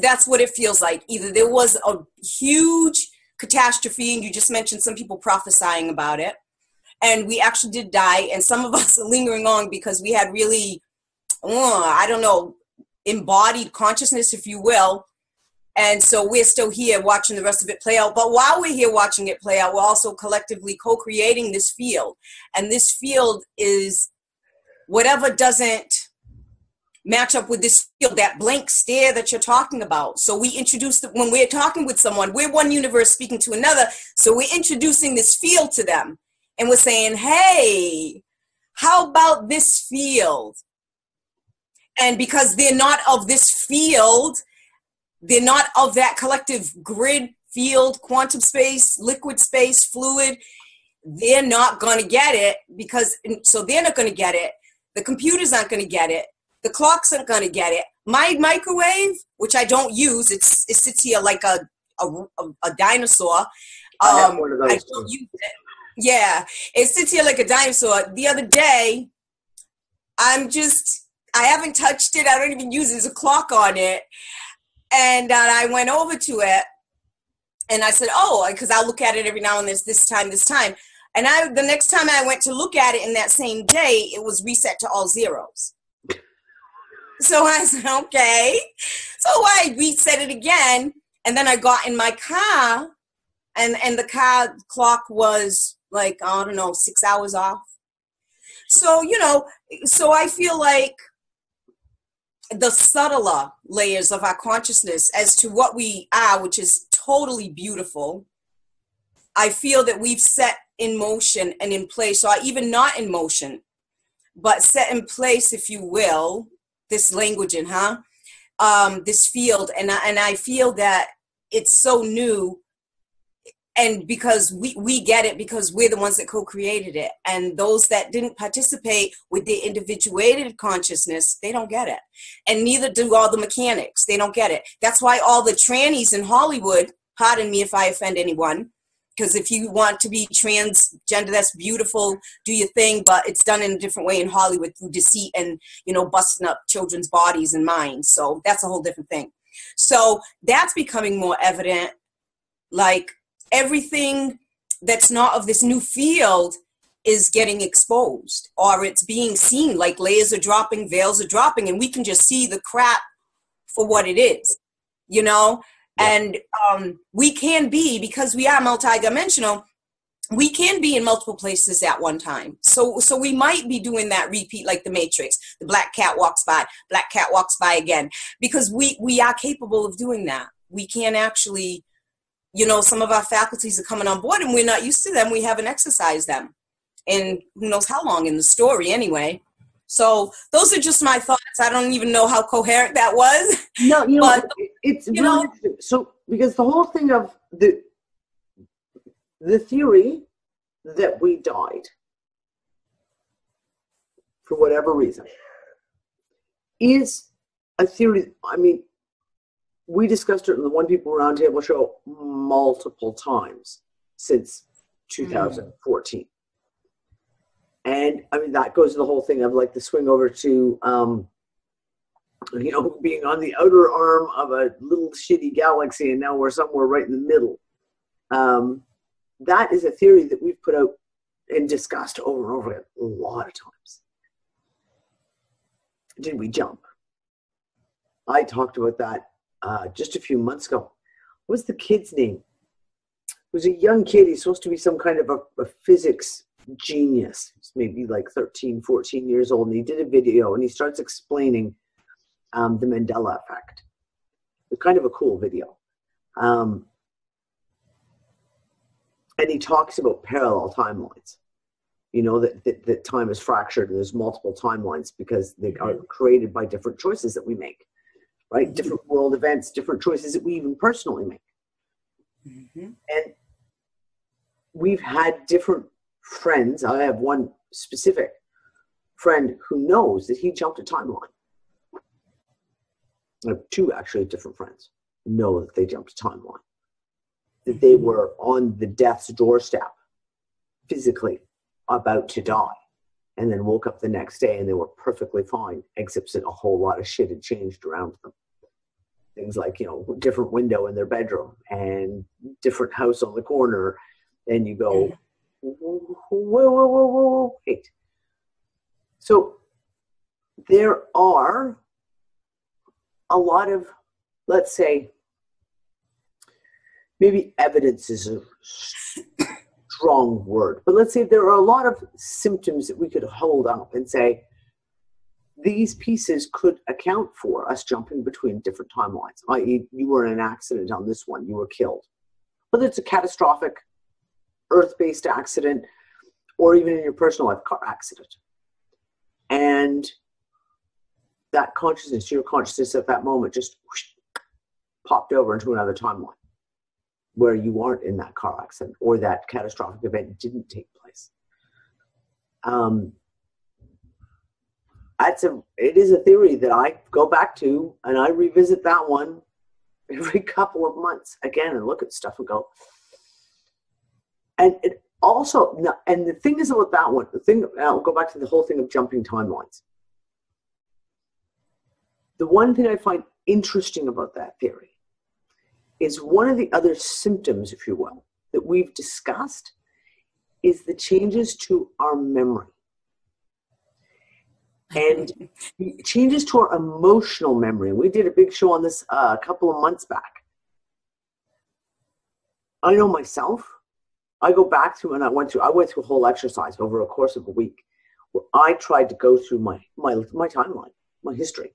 that's what it feels like. Either there was a huge catastrophe, and you just mentioned some people prophesying about it, and we actually did die, and some of us are lingering on because we had really, I don't know, embodied consciousness, if you will. And so we're still here watching the rest of it play out. But while we're here watching it play out, we're also collectively co-creating this field. And this field is whatever doesn't match up with this field, that blank stare that you're talking about. So we introduce, when we're talking with someone, we're one universe speaking to another. So we're introducing this field to them. And we're saying, hey, how about this field? And because they're not of this field, they're not of that collective grid, field, quantum space, liquid space, fluid, they're not going to get it, because, so they're not going to get it. The computers aren't going to get it. The clocks aren't going to get it. My microwave, which I don't use, it sits here like a dinosaur. I have one of those I don't use it. Yeah, it sits here like a dinosaur. The other day, I haven't touched it. I don't even use it. There's a clock on it. And I went over to it, and I said, oh, because I'll look at it every now and then, this time. And the next time I went to look at it in that same day, it was reset to all zeros. So I said, okay. So I reset it again, and then I got in my car, and the car clock was like, I don't know, 6 hours off. So, you know, so I feel like the subtler layers of our consciousness as to what we are, which is totally beautiful, I feel that we've set in motion and in place, or even not in motion, but set in place, if you will, this languaging, this field. And I feel that it's so new, and because we get it because we're the ones that co-created it. And those that didn't participate with the individuated consciousness, they don't get it. And neither do all the mechanics. They don't get it. That's why all the trannies in Hollywood, pardon me if I offend anyone, because if you want to be transgender, that's beautiful, do your thing, but it's done in a different way in Hollywood through deceit and, you know, busting up children's bodies and minds. So that's a whole different thing. So that's becoming more evident, like, everything that's not of this new field is getting exposed, or it's being seen, like layers are dropping, veils are dropping, and we can just see the crap for what it is, you know? Yeah. And we can be, because we are multidimensional, we can be in multiple places at one time. So we might be doing that repeat, like the Matrix. The black cat walks by again, because we are capable of doing that. We can actually, you know, some of our faculties are coming on board, and we're not used to them. We haven't exercised them in who knows how long in the story anyway. So those are just my thoughts. I don't even know how coherent that was. No, you but, know, it's really interesting. So, because the whole thing of the theory that we died for whatever reason is a theory. I mean, we discussed it in the One People Roundtable show multiple times since 2014. And I mean, that goes to the whole thing of like the swing over to, you know, being on the outer arm of a little shitty galaxy, and now we're somewhere right in the middle. That is a theory that we've put out and discussed over and over again a lot of times. Did we jump? I talked about that just a few months ago. What was the kid's name? It was a young kid. He's supposed to be some kind of a physics genius. He's maybe like 13, 14 years old. And he did a video and he starts explaining the Mandela effect. It's kind of a cool video. And he talks about parallel timelines. You know, that time is fractured and there's multiple timelines because they are created by different choices that we make. Right? Different world events, different choices that we even personally make. And we've had different friends. I have one specific friend who knows that he jumped a timeline. I have two actually different friends who know that they jumped a timeline. That they were on the death's doorstep physically about to die, and then woke up the next day and they were perfectly fine, except that a whole lot of shit had changed around them. Things like, different window in their bedroom and different house on the corner. And you go, whoa, wait. So there are a lot of, let's say, maybe evidence is a strong word, but let's say there are a lot of symptoms that we could hold up and say, these pieces could account for us jumping between different timelines, i.e. you were in an accident on this one, you were killed. Whether it's a catastrophic, earth-based accident, or even in your personal life, car accident. And that consciousness, your consciousness at that moment just whoosh, popped over into another timeline where you aren't in that car accident or that catastrophic event didn't take place. It is a theory that I go back to, and I revisit that one every couple of months again and look at stuff and go. And it also, and the thing is about that one, I'll go back to the whole thing of jumping timelines. The one thing I find interesting about that theory is one of the other symptoms, if you will, that we've discussed is the changes to our memory. And changes to our emotional memory. We did a big show on this a couple of months back. I know myself, I go back through, and I went through a whole exercise over a course of a week where I tried to go through my timeline, my history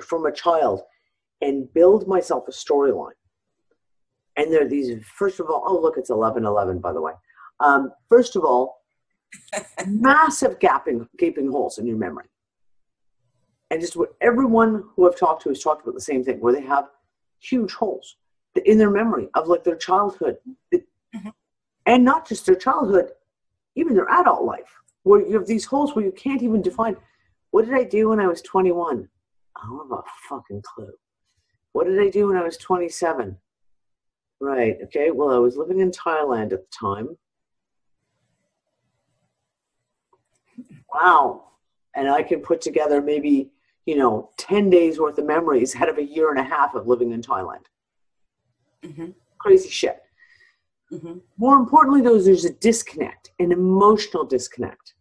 from a child, and build myself a storyline. And there are these, first of all, oh look, it's 11:11 by the way. First of all, massive gaping holes in your memory. And just what everyone who I've talked to has talked about the same thing, where they have huge holes in their memory of like their childhood. And not just their childhood, even their adult life, where you have these holes where you can't even define, what did I do when I was 21? I don't have a fucking clue. What did I do when I was 27? Right, okay, well, I was living in Thailand at the time. Wow. And I can put together maybe, 10 days worth of memories out of a year and a half of living in Thailand. Mm-hmm. Crazy shit. Mm-hmm. More importantly, though, there's a disconnect, an emotional disconnect.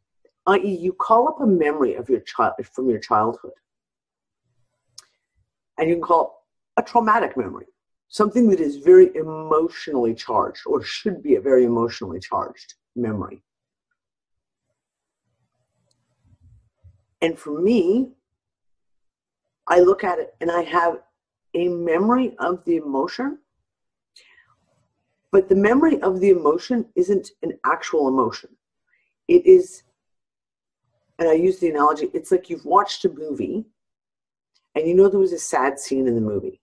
I.e., you call up a memory of your child from your childhood. And you can call it a traumatic memory. Something that is very emotionally charged, or should be a very emotionally charged memory. And for me, I look at it and I have a memory of the emotion, but the memory of the emotion isn't an actual emotion. It is, and I use the analogy, it's like you've watched a movie and you know there was a sad scene in the movie.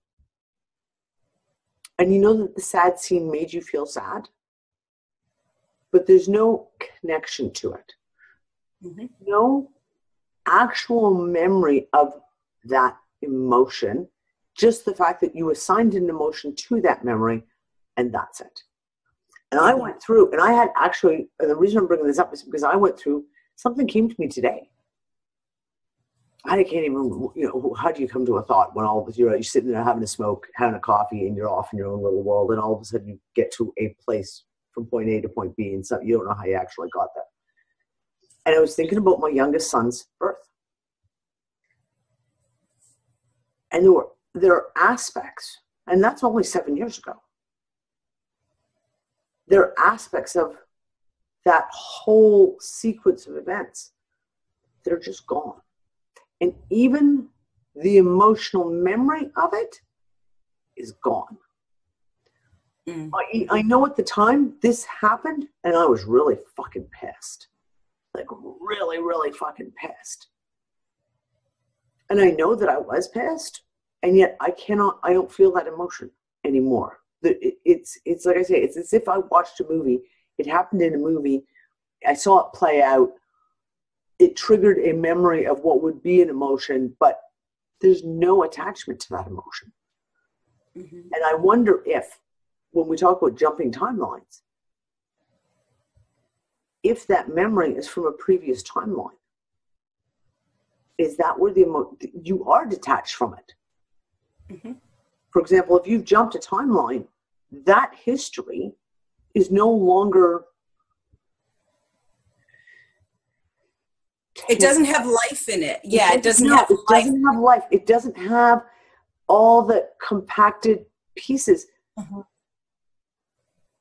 And you know that the sad scene made you feel sad, but there's no connection to it. Mm-hmm. No actual memory of that emotion, just the fact that you assigned an emotion to that memory, and that's it. And I went through, and I had actually, and the reason I'm bringing this up is because I went through, something came to me today. I can't even, how do you come to a thought when all of a sudden you're sitting there having a smoke, having a coffee, and you're off in your own little world, and all of a sudden you get to a place from point A to point B, and so you don't know how you actually got there. And I was thinking about my youngest son's birth. And there are aspects, and that's only 7 years ago. There are aspects of that whole sequence of events that are just gone. And even the emotional memory of it is gone. Mm. I know at the time this happened, and I was really fucking pissed. Like really, really fucking pissed. And I know that I was pissed, and yet I don't feel that emotion anymore. It's like I say, it's as if I watched a movie. It happened in a movie. I saw it play out. It triggered a memory of what would be an emotion, but there's no attachment to that emotion. Mm-hmm. And I wonder if, when we talk about jumping timelines, if that memory is from a previous timeline. Is that where you are detached from it? Mm-hmm. For example, if you've jumped a timeline, that history is no longer. It doesn't have life in it. Yeah, it doesn't have it life. doesn't have life. It doesn't have all the compacted pieces. Mm-hmm.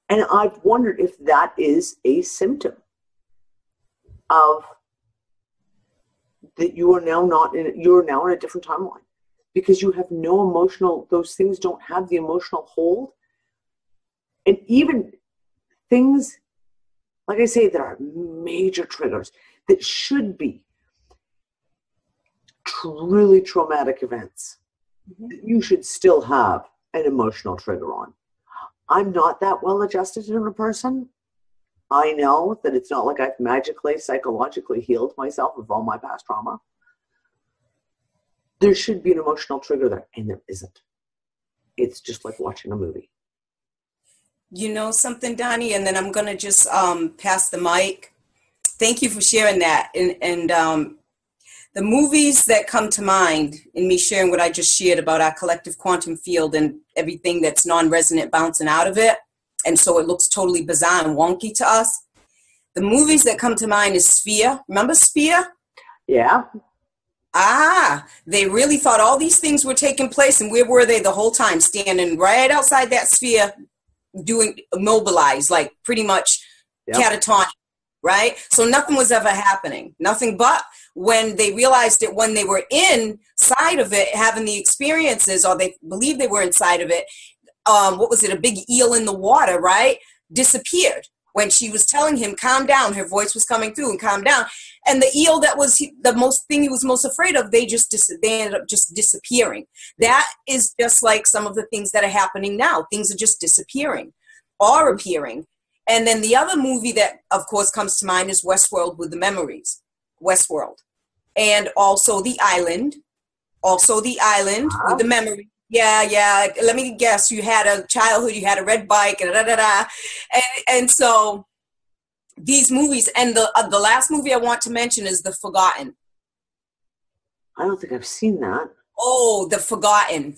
And I've wondered if that is a symptom of that you are now you're now in a different timeline, because you have no emotional, those things don't have the emotional hold. And even things, like I say, that are major triggers that should be really traumatic events, you should still have an emotional trigger on. I'm not that well adjusted in a person. I know that it's not like I've magically, psychologically healed myself of all my past trauma. There should be an emotional trigger there, and there isn't. It's just like watching a movie. You know something, Donnie? And then I'm going to just pass the mic. Thank you for sharing that. And the movies that come to mind in me sharing what I just shared about our collective quantum field and everything that's non-resonant bouncing out of it, and so it looks totally bizarre and wonky to us. The movies that come to mind is Sphere. Remember Sphere? Yeah. They really thought all these things were taking place, and where were they the whole time? Standing right outside that sphere, doing immobilized, like pretty much catatonic, right? So nothing was ever happening. Nothing but when they realized it, when they were inside of it, having the experiences, or they believed they were inside of it, what was it, a big eel in the water, right? Disappeared. When she was telling him, calm down, her voice was coming through and calm down. And the eel that was the thing he was most afraid of, they ended up just disappearing. That is just like some of the things that are happening now. Things are just disappearing or appearing. And then the other movie that, of course, comes to mind is Westworld with the memories. Westworld. And also The Island. With the memory. Yeah. Let me guess. You had a childhood. You had a red bike. And so these movies. And the last movie I want to mention is The Forgotten. I don't think I've seen that. Oh, The Forgotten.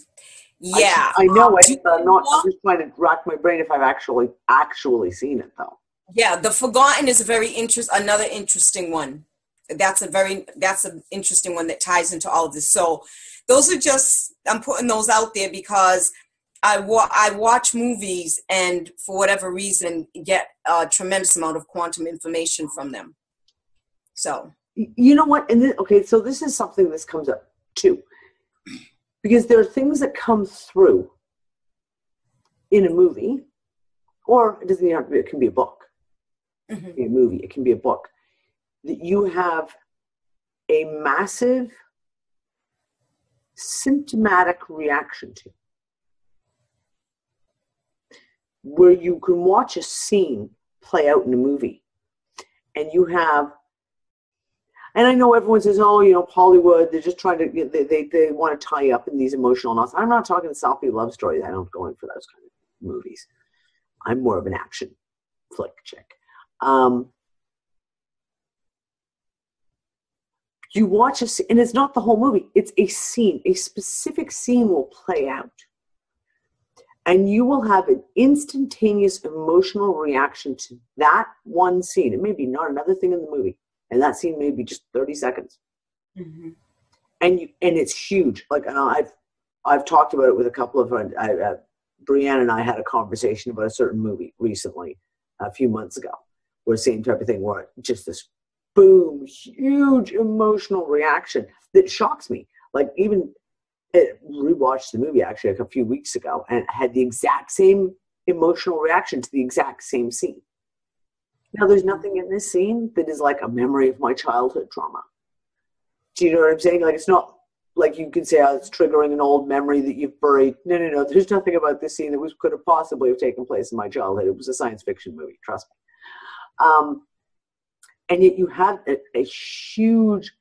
Yeah. I know it, but I'm just trying to rack my brain if I've actually seen it, though. Yeah, The Forgotten is another interesting one. That's an interesting one that ties into all of this. So those are just, I'm putting those out there because I watch movies and for whatever reason get a tremendous amount of quantum information from them. So. You know what? So this is something that comes up too. Because there are things that come through in a movie, or it doesn't even have to be, it can be a book. It can be a movie, it can be a book, that you have a massive symptomatic reaction to, where you can watch a scene play out in a movie, and you have, and I know everyone says, oh, Hollywood, they're just trying to, they want to tie you up in these emotional knots. I'm not talking soppy love stories. I don't go in for those kind of movies. I'm more of an action flick chick. You watch a scene, and it's not the whole movie. It's a scene. A specific scene will play out. And you will have an instantaneous emotional reaction to that one scene. It may be not another thing in the movie. And that scene may be just 30 seconds. Mm-hmm. And it's huge. Like I've talked about it with a couple of friends. Brianne and I had a conversation about a certain movie recently, a few months ago, where the same type of thing, where just this boom, huge emotional reaction that shocks me. Like even rewatched the movie actually like a few weeks ago and had the exact same emotional reaction to the exact same scene. Now, there's nothing in this scene that is like a memory of my childhood trauma. Do you know what I'm saying? Like, it's not like you can say, it's triggering an old memory that you've buried. No. There's nothing about this scene that could have possibly have taken place in my childhood. It was a science fiction movie, trust me. And yet you have a huge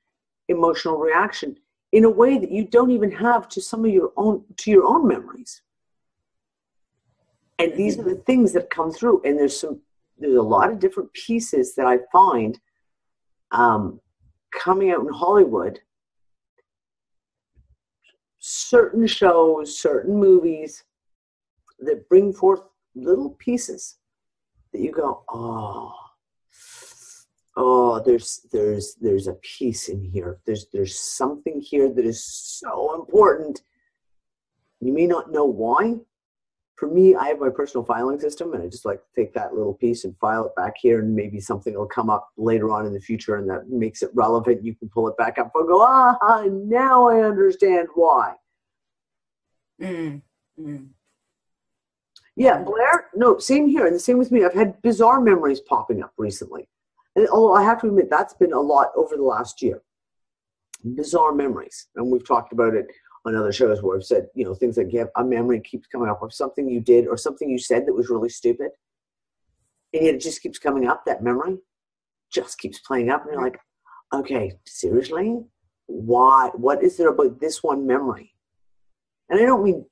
emotional reaction in a way that you don't even have to your own memories. And these are the things that come through. And there's some there's a lot of different pieces that I find coming out in Hollywood. Certain shows, certain movies that bring forth little pieces that you go, there's a piece in here. There's something here that is so important. You may not know why. For me, I have my personal filing system, and I just like to take that little piece and file it back here, and maybe something will come up later on in the future, and that makes it relevant. You can pull it back up and go, now I understand why. Yeah, Blair, no, same here, and the same with me. I've had bizarre memories popping up recently. And although I have to admit, that's been a lot over the last year. Bizarre memories. And we've talked about it on other shows where I've said, things like a memory keeps coming up of something you did or something you said that was really stupid. And yet it just keeps coming up, that memory just keeps playing up. And you're like, okay, seriously? Why? What is there about this one memory? And I don't mean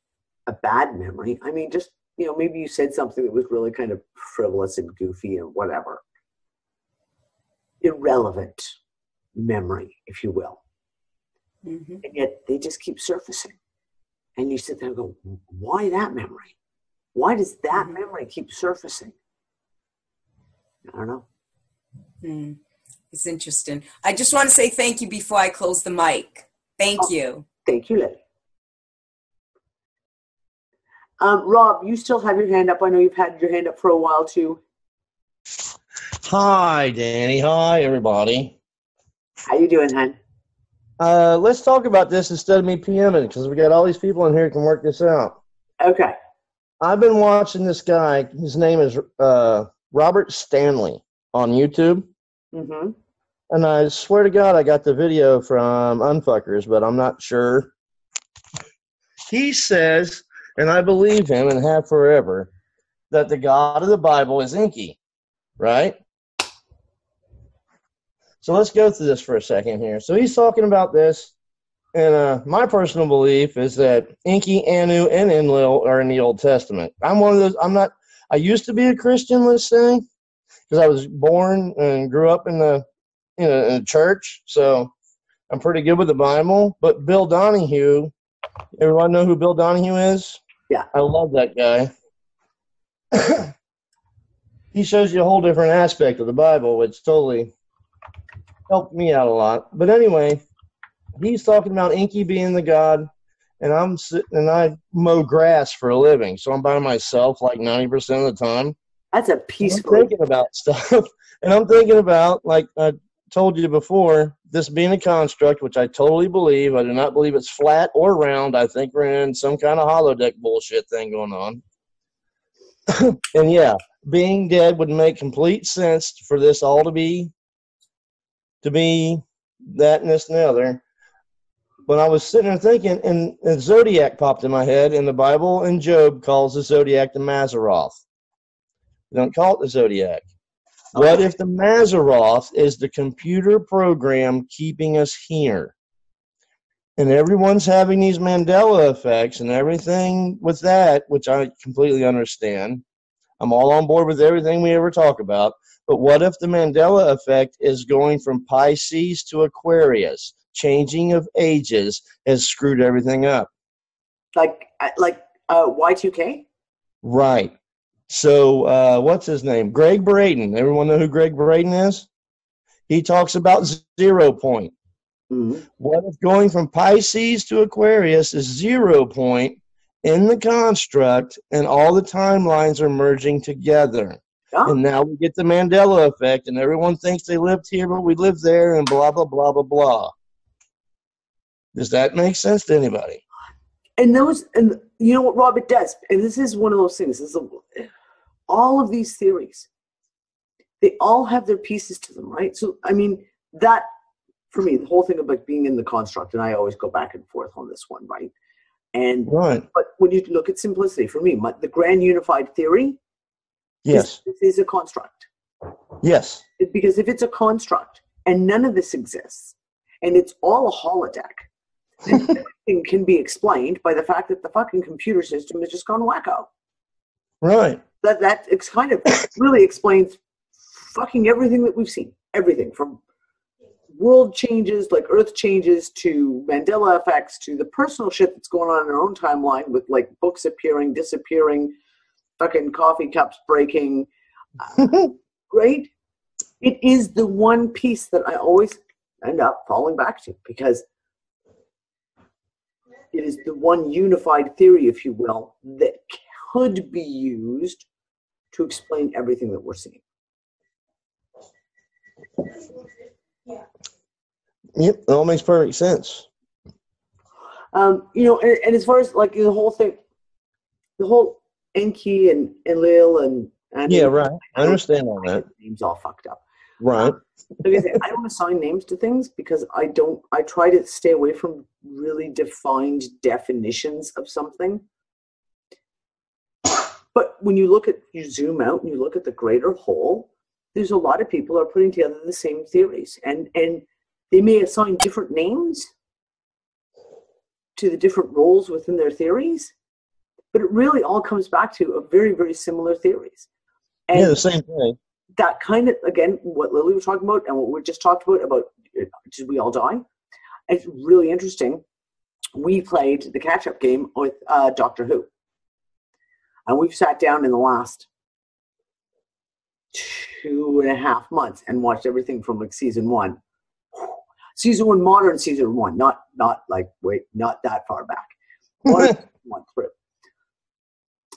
a bad memory. I mean, just, maybe you said something that was really kind of frivolous and goofy and whatever. Irrelevant memory, if you will. Mm-hmm. And yet they just keep surfacing. And you sit there and go, why that memory? Why does that memory keep surfacing? I don't know. It's interesting. I just want to say thank you before I close the mic. Thank you. Thank you, Lily. Rob, you still have your hand up. I know you've had your hand up for a while too. Hi, Danny. Hi, everybody. How you doing, hon? Let's talk about this instead of me PMing, because we got all these people in here who can work this out. Okay. I've been watching this guy. His name is Robert Stanley on YouTube. Mm-hmm. And I swear to God, I got the video from Unfuckers, but I'm not sure. He says, and I believe him and have forever, that the God of the Bible is Inky, right? So let's go through this for a second here. So he's talking about this, and my personal belief is that Enki, Anu, and Enlil are in the Old Testament. I'm one of those. I used to be a Christian, let's say, because I was born and grew up in a church, so I'm pretty good with the Bible. But Bill Donahue, everyone know who Bill Donahue is? Yeah. I love that guy. He shows you a whole different aspect of the Bible, which totally helped me out a lot. But anyway, he's talking about Inky being the god, and I'm sitting and I mow grass for a living, so I'm by myself like 90% of the time. That's a peaceful. I'm thinking about stuff, and I'm thinking about, like I told you before, this being a construct, which I totally believe. I do not believe it's flat or round. I think we're in some kind of holodeck bullshit thing going on. And yeah, being dead would make complete sense for this all to be that and this and the other. But I was sitting there thinking, and the zodiac popped in my head, and the Bible and Job calls the zodiac the Mazzaroth. They don't call it the zodiac. Okay. What if the Mazzaroth is the computer program keeping us here? And everyone's having these Mandela effects and everything with that, which I completely understand. I'm all on board with everything we ever talk about. But what if the Mandela effect is going from Pisces to Aquarius? Changing of ages has screwed everything up. Like Y2K? Right. So what's his name? Greg Braden. Everyone know who Greg Braden is? He talks about 0 point. Mm-hmm. What if going from Pisces to Aquarius is 0 point in the construct and all the timelines are merging together? Yeah. And now we get the Mandela effect and everyone thinks they lived here, but we lived there and blah, blah, blah, blah, blah. Does that make sense to anybody? And you know what, Rob, it does. And this is one of those things. All of these theories, they all have their pieces to them, right? So, I mean, that, for me, the whole thing about being in the construct, and I always go back and forth on this one, right? And right. But when you look at simplicity, for me, the grand unified theory, yes, this is a construct. Yes. Because if it's a construct and none of this exists, and it's all a holodeck, then everything can be explained by the fact that the fucking computer system has just gone wacko. Right. that it's kind of really explains fucking everything that we've seen. Everything from world changes, like Earth changes, to Mandela effects, to the personal shit that's going on in our own timeline with like books appearing, disappearing, fucking coffee cups breaking. Right? It is the one piece that I always end up falling back to, because it is the one unified theory, if you will, that could be used to explain everything that we're seeing. Yep, it all makes perfect sense. You know, and as far as like the whole thing, the whole Enki and Lil and yeah, right. I understand all that. Names all fucked up. Right. Like I say, I don't assign names to things because I try to stay away from really defined definitions of something. But when you zoom out and you look at the greater whole, there's a lot of people are putting together the same theories, and they may assign different names to the different roles within their theories, but it really all comes back to a very, very similar theories. And yeah, the same thing. That kind of, again, what Lily was talking about and what we just talked about did we all die? It's really interesting. We played the catch-up game with Doctor Who. And we've sat down in the last 2.5 months and watched everything from like season 1. Season 1, modern season 1, not that far back. Modern season 1 through.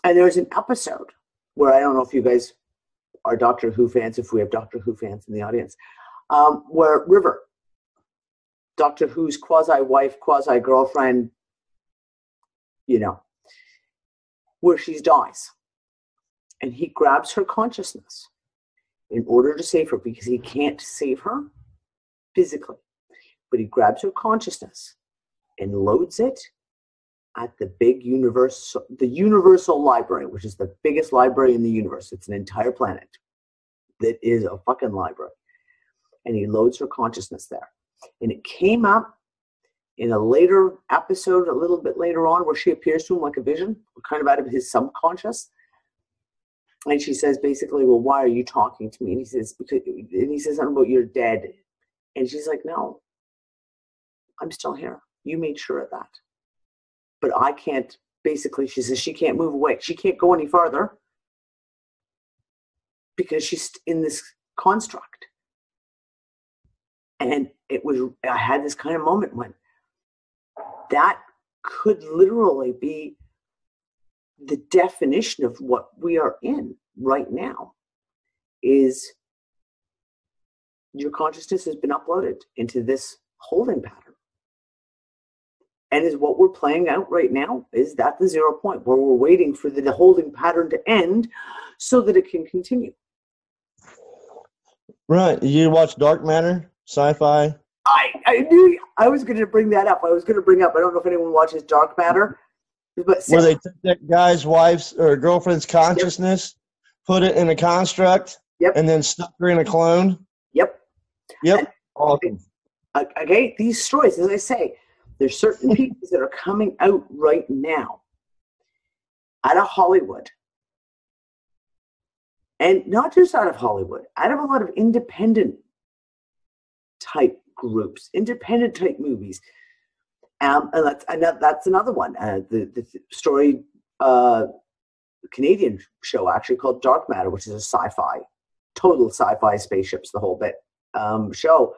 And there's an episode where, I don't know if you guys are Doctor Who fans, if we have Doctor Who fans in the audience, where River, Doctor Who's quasi-wife, quasi-girlfriend, you know, where she dies. And he grabs her consciousness in order to save her, because he can't save her physically. But he grabs her consciousness and loads it at the big Universal Library, which is the biggest library in the universe. It's an entire planet that is a fucking library. And he loads her consciousness there. And it came up in a later episode, a little bit later on, where she appears to him like a vision, kind of out of his subconscious. And she says basically, well, why are you talking to me? And he says, something about you're dead. And she's like, no, I'm still here. You made sure of that. But I can't, basically, she says she can't move away. She can't go any farther because she's in this construct. And I had this kind of moment when that could literally be the definition of what we are in right now, is your consciousness has been uploaded into this holding pattern. And is what we're playing out right now, is that the 0 point where we're waiting for the holding pattern to end so that it can continue. Right. You watch Dark Matter, sci-fi? I knew I was going to bring that up. I don't know if anyone watches Dark Matter. But where they took that guy's wife's or girlfriend's consciousness, put it in a construct, and then stuck her in a clone? Yep. Awesome. Okay, these stories, as I say, there's certain pieces that are coming out right now out of Hollywood. And not just out of Hollywood, out of a lot of independent type groups, independent type movies. And that's another one. The story, Canadian show actually called Dark Matter, which is a sci-fi, total sci-fi spaceships, the whole bit show.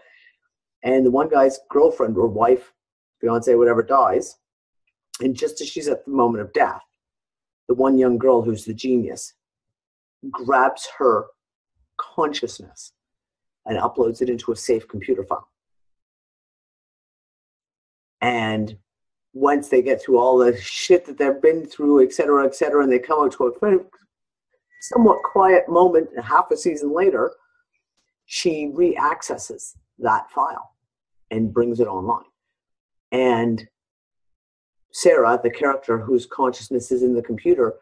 And the one guy's girlfriend or wife, fiance, whatever, dies. And just as she's at the moment of death, the one young girl who's the genius grabs her consciousness and uploads it into a safe computer file. And once they get through all the shit that they've been through, et cetera, and they come out to a somewhat quiet moment, half a season later, she re-accesses that file and brings it online. And Sarah, the character whose consciousness is in the computer,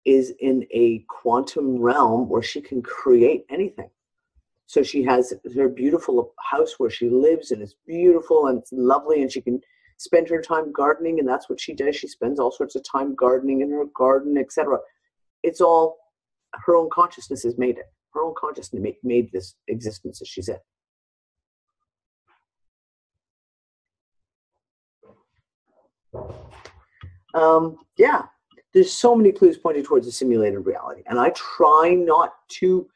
is in a quantum realm where she can create anything. So she has her beautiful house where she lives, and it's beautiful and it's lovely, and she can spend her time gardening, and that's what she does. She spends all sorts of time gardening in her garden, etc. it's all her own consciousness has made it. Her own consciousness made this existence that she's in. Yeah, there's so many clues pointing towards a simulated reality, and I try not to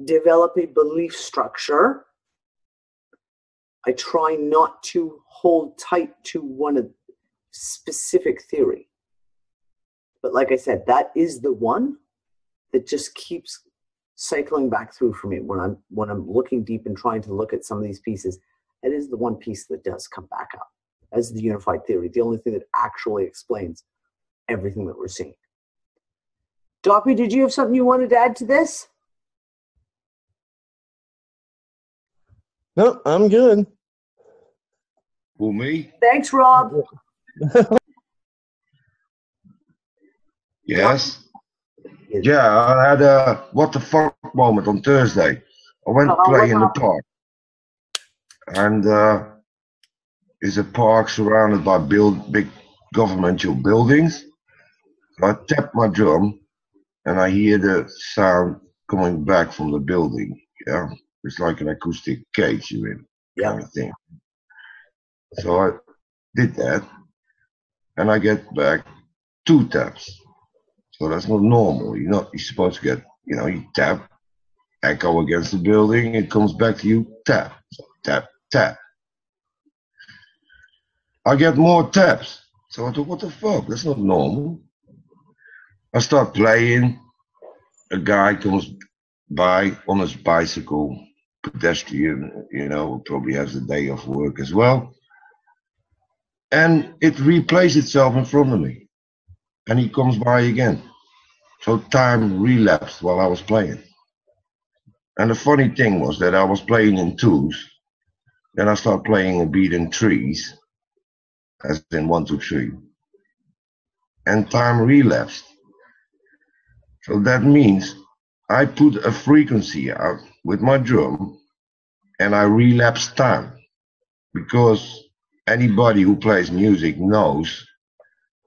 develop a belief structure. I try not to hold tight to one specific theory. But like I said, that is the one that just keeps cycling back through for me when I'm looking deep and trying to look at some of these pieces. That is the one piece that does come back up as the unified theory, the only thing that actually explains everything that we're seeing. Doppy, did you have something you wanted to add to this? No, I'm good. Who, me? Thanks, Rob. Yes. Yeah, I had a what the fuck moment on Thursday. I went to play in the park. And it's a park surrounded by big governmental buildings. So I tap my drum and I hear the sound coming back from the building. Yeah. It's like an acoustic cage you're in, kind of thing. So I did that and I get back 2 taps. So that's not normal. You're supposed to get, you tap, echo against the building, it comes back to you, tap. So tap, tap. I get more taps. So I thought, what the fuck? That's not normal. I start playing. A guy comes by on his bicycle, pedestrian, probably has a day of work as well. And it replays itself in front of me. And he comes by again. So time relapsed while I was playing. And the funny thing was that I was playing in 2s. Then I start playing a beat in 3s, as in 1, 2, 3. And time relapsed. So that means I put a frequency out with my drum and I relapse time. Because anybody who plays music knows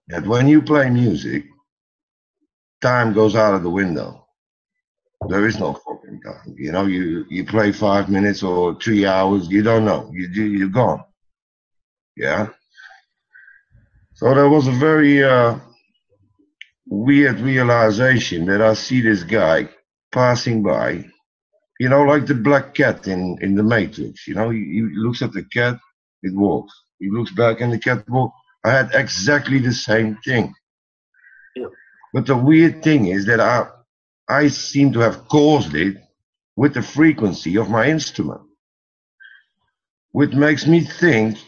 that when you play music, time goes out of the window. There is no fucking time. You play 5 minutes or 3 hours, you don't know. You're gone. Yeah. So that was a very weird realization that I see this guy passing by, like the black cat in the Matrix. He looks at the cat, it walks. He looks back and the cat walks. I had exactly the same thing. Yeah. But the weird thing is that I seem to have caused it with the frequency of my instrument, which makes me think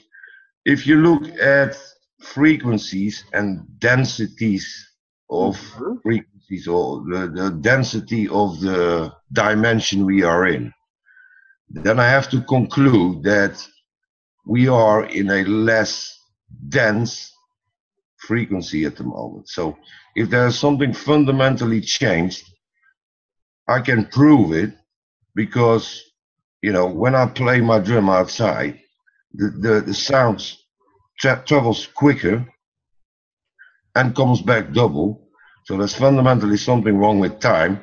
if you look at frequencies and densities of frequencies or the density of the dimension we are in, then I have to conclude that we are in a less dense frequency at the moment. So if there's something fundamentally changed, I can prove it because, when I play my drum outside, the sound travels quicker and comes back double. So there's fundamentally something wrong with time.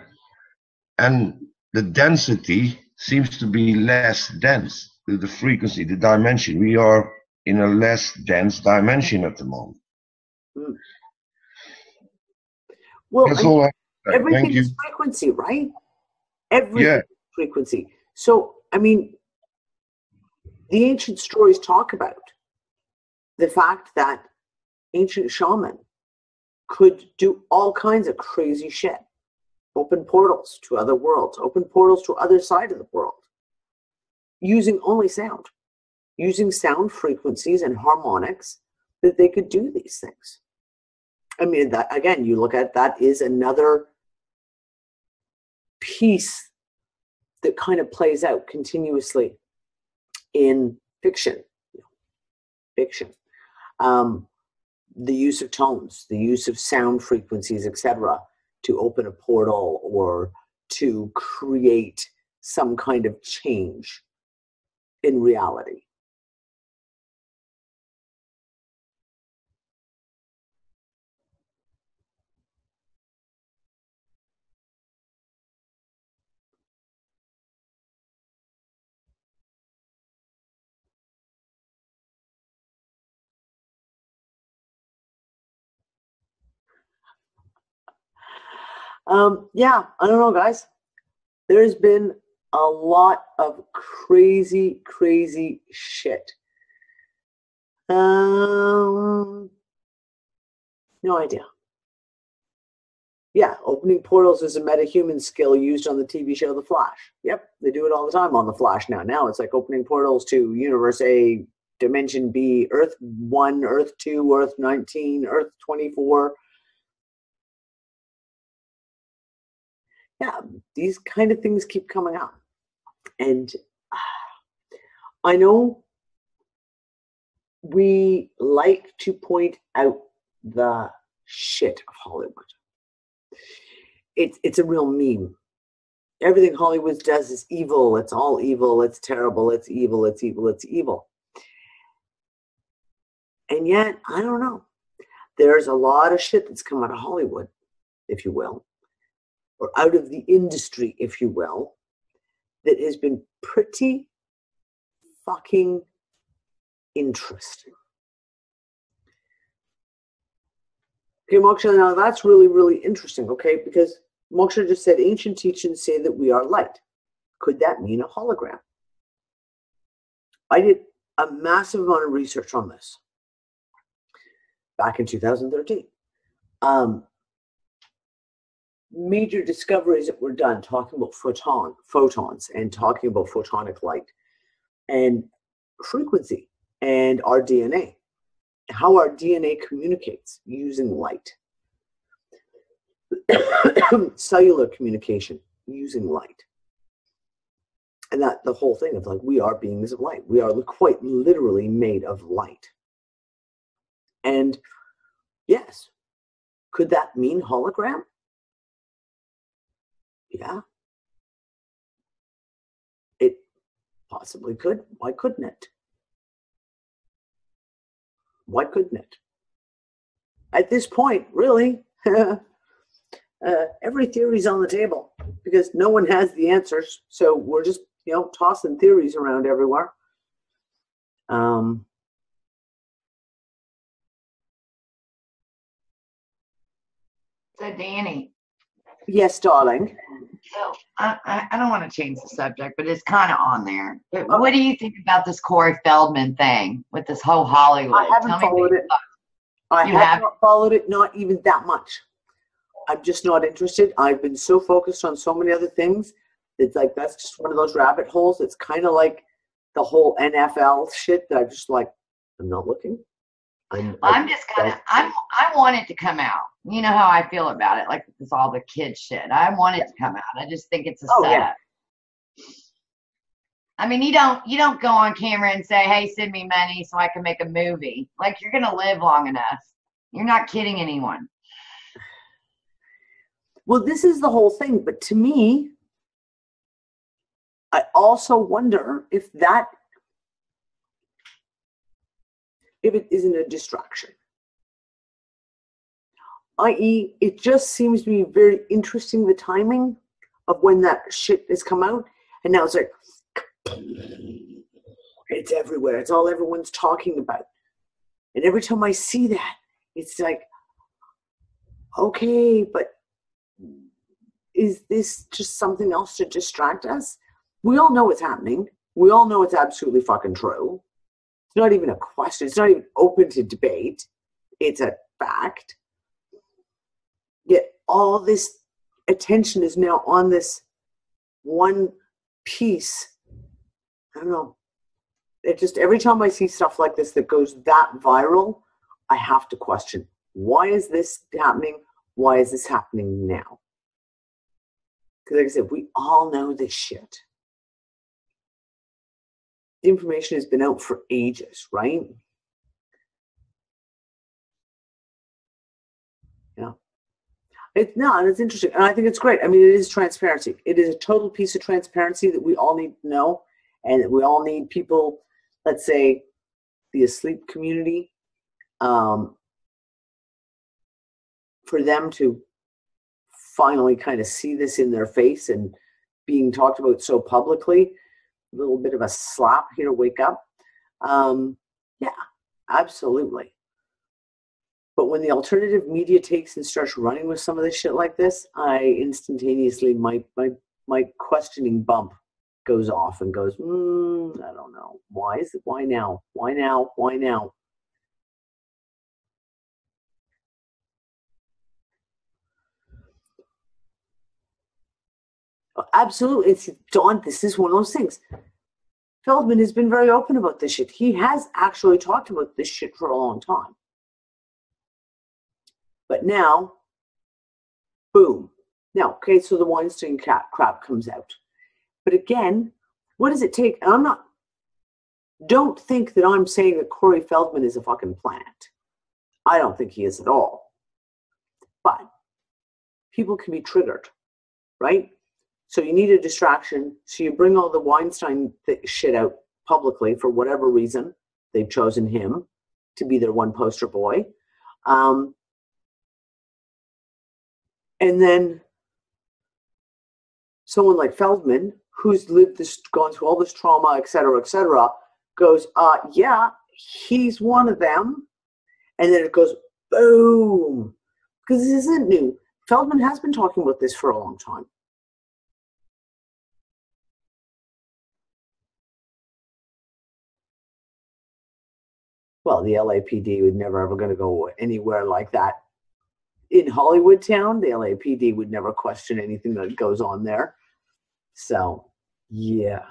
And the density seems to be less dense. The frequency, the dimension. We are in a less dense dimension at the moment. Well, that's all I say. Everything Thank you. is frequency, right? Everything is frequency. So, the ancient stories talk about the fact that ancient shaman could do all kinds of crazy shit. Open portals to other worlds, open portals to other side of the world, using only sound, using sound frequencies and harmonics that they could do these things. That again, you look at that is another piece that kind of plays out continuously in fiction. The use of tones, the use of sound frequencies, etc., to open a portal or to create some kind of change in reality. Yeah, I don't know, guys. There's been a lot of crazy, crazy shit. No idea. Yeah, opening portals is a metahuman skill used on the TV show The Flash. Yep, they do it all the time on The Flash now. Now it's like opening portals to Universe A, Dimension B, Earth 1, Earth 2, Earth 19, Earth 24. Yeah, these kind of things keep coming up. And I know we like to point out the shit of Hollywood. It's a real meme. Everything Hollywood does is evil. It's all evil. It's terrible. It's evil. It's evil. It's evil. And yet, I don't know. There's a lot of shit that's come out of Hollywood, if you will, or out of the industry, if you will, that has been pretty fucking interesting. Okay, Moksha, now that's really, really interesting, okay? Because Moksha just said, ancient teachings say that we are light. Could that mean a hologram? I did a massive amount of research on this back in 2013. Major discoveries that were done talking about photons and talking about photonic light and frequency and our DNA, how our DNA communicates using light. Cellular communication using light. And that the whole thing of like, we are beings of light. We are quite literally made of light. And yes, could that mean hologram? Yeah. It possibly could. Why couldn't it? Why couldn't it? At this point, really, every theory's on the table because no one has the answers. So we're just, tossing theories around everywhere. So Danny. Yes, darling. So I don't want to change the subject, but it's kind of on there. But what do you think about this Corey Feldman thing with this whole Hollywood? I haven't followed it. I have not followed it, not even that much. I'm just not interested. I've been so focused on so many other things. It's like, that's just one of those rabbit holes. It's kind of like the whole NFL shit that I'm just like, I'm not looking. I want it to come out. You know how I feel about it, like it's all the kid shit. I want it to come out. I just think it's a setup. Yeah. I mean, you don't go on camera and say, hey, send me money so I can make a movie. Like, you're going to live long enough. You're not kidding anyone. Well, this is the whole thing. But to me, I also wonder if it isn't a distraction. I.e., it just seems to be very interesting, the timing of when that shit has come out. And now it's like, it's everywhere. It's all everyone's talking about. And every time I see that, it's like, okay, but is this just something else to distract us? We all know what's happening. We all know it's absolutely fucking true. It's not even a question. It's not even open to debate. It's a fact. Yet all this attention is now on this one piece. I don't know. It just, every time I see stuff like this that goes that viral, I have to question, why is this happening? Why is this happening now? Because like I said, we all know this shit. The information has been out for ages, right? Yeah. It's interesting. And I think it's great. I mean, it is transparency. It is a total piece of transparency that we all need to know. And that we all need people, let's say, the asleep community, for them to finally kind of see this in their face and being talked about so publicly. A little bit of a slap here, wake up. Yeah, absolutely. But when the alternative media takes and starts running with some of this shit like this, I instantaneously, my questioning bump goes off and goes, I don't know. Why now? Why now? Why now? Absolutely. It's Dawn. This is one of those things. Feldman has been very open about this shit. He has actually talked about this shit for a long time. But now, boom. Now, okay, so the Weinstein crap comes out. But again, what does it take? And don't think that I'm saying that Corey Feldman is a fucking plant. I don't think he is at all. But people can be triggered, right? So you need a distraction. So you bring all the Weinstein shit out publicly for whatever reason. They've chosen him to be their one poster boy. And then someone like Feldman, who's gone through all this trauma, et cetera, goes, yeah, he's one of them. And then it goes, boom. Because this isn't new. Feldman has been talking about this for a long time. Well, the LAPD would never ever going to go anywhere like that. In Hollywood town, the LAPD would never question anything that goes on there. So, yeah.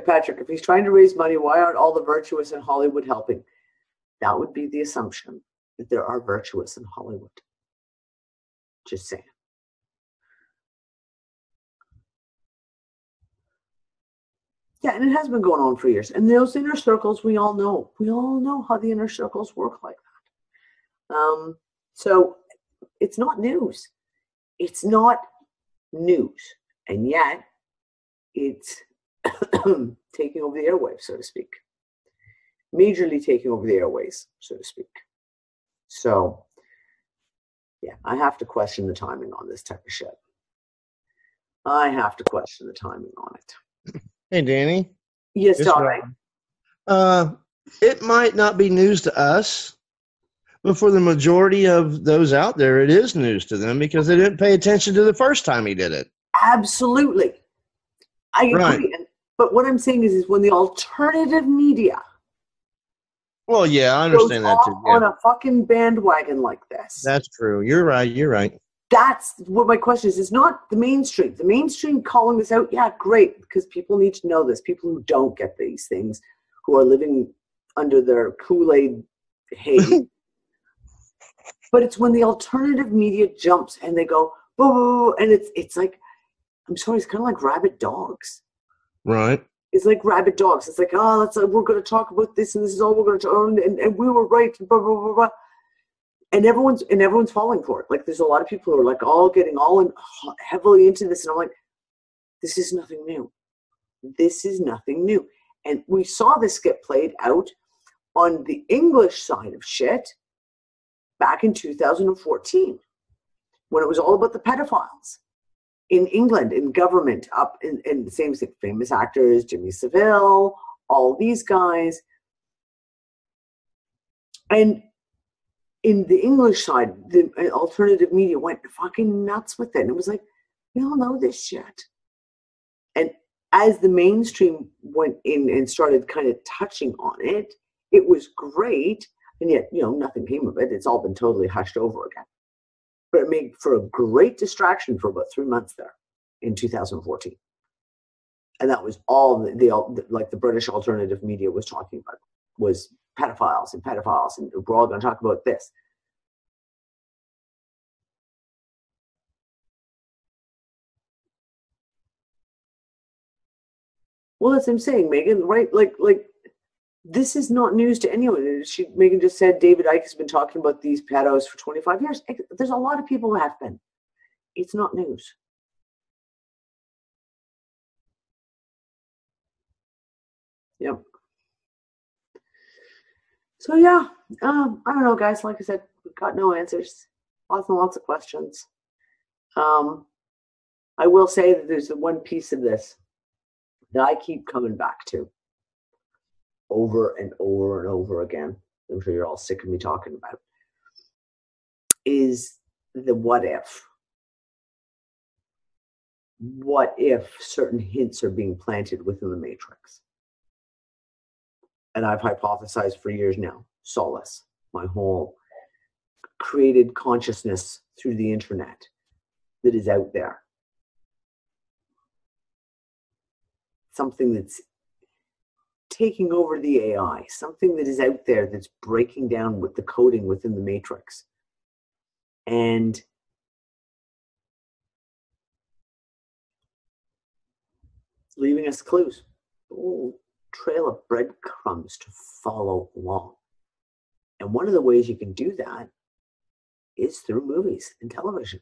Patrick, if he's trying to raise money, why aren't all the virtuous in Hollywood helping? That would be the assumption, that there are virtuous in Hollywood. Just saying. Yeah, and it has been going on for years. And those inner circles, we all know. We all know how the inner circles work like that. So it's not news. It's not news. And yet, it's taking over the airwaves, so to speak. Majorly taking over the airways, so to speak. So, yeah, I have to question the timing on this type of shit. I have to question the timing on it. Hey, Danny. Yes, Don. It might not be news to us, but for the majority of those out there, it is news to them because they didn't pay attention to the first time he did it. Absolutely. I agree. Right. But what I'm saying is when the alternative media well, yeah, I understand that too. Yeah. On a fucking bandwagon like this. That's true. You're right. That's what my question is. It's not the mainstream. The mainstream calling this out, yeah, great, because people need to know this. People who don't get these things, who are living under their Kool-Aid haze. But it's when the alternative media jumps and they go, boo, and it's like, I'm sorry, it's kind of like rabid dogs. Right. It's like rabid dogs. It's like, we're going to talk about this, and this is all we're going to talk, and we were right, blah, blah, blah, blah. And everyone's falling for it. Like, there's a lot of people who are like getting heavily into this, and I'm like, this is nothing new. This is nothing new. And we saw this get played out on the English side of shit back in 2014, when it was all about the pedophiles in England, in government, up in the same thing, famous actors, Jimmy Savile, all these guys. And in the English side, the alternative media went fucking nuts with it. And it was like, we all know this shit. And as the mainstream went in and started kind of touching on it, it was great. And yet, nothing came of it. It's all been totally hushed over again. But it made for a great distraction for about 3 months there in 2014. And that was all the British alternative media was talking about, was pedophiles, and we're all going to talk about this. Well, that's what I'm saying, Megan, right? Like this is not news to anyone. Megan just said David Icke has been talking about these pedos for 25 years. There's a lot of people who have been. It's not news. Yep. So yeah, I don't know, guys. Like I said, we've got no answers. Lots and lots of questions. I I will say that there's the one piece of this that I keep coming back to over and over and over again. I'm sure you're all sick of me talking about, is the what if. What if certain hints are being planted within the matrix? And I've hypothesized for years now, solace, my whole created consciousness through the internet that is out there. Something that's taking over the AI, something that is out there that's breaking down with the coding within the matrix. And leaving us clues, a little trail of breadcrumbs to follow along. And one of the ways you can do that is through movies and television.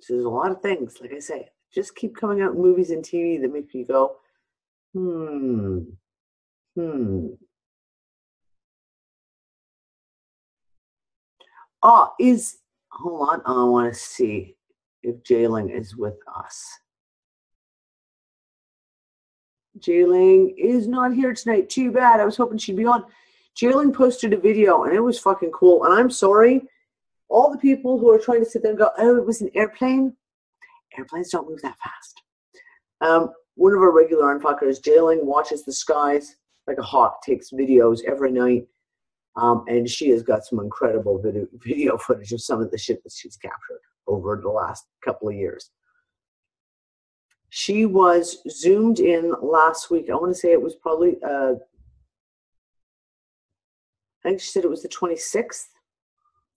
So there's a lot of things, like I say, just keep coming out in movies and TV that make you go, hold on, I want to see if Jailing is with us. Jailing is not here tonight. Too bad. I was hoping she'd be on. Jailing posted a video, and it was fucking cool. And I'm sorry, all the people who are trying to sit there and go, oh, it was an airplane. Airplanes don't move that fast. One of our regular unfuckers, Jailing, watches the skies like a hawk, takes videos every night. And she has got some incredible video footage of some of the shit that she's captured over the last couple of years. She was zoomed in last week. I want to say it was probably, I think she said it was the 26th,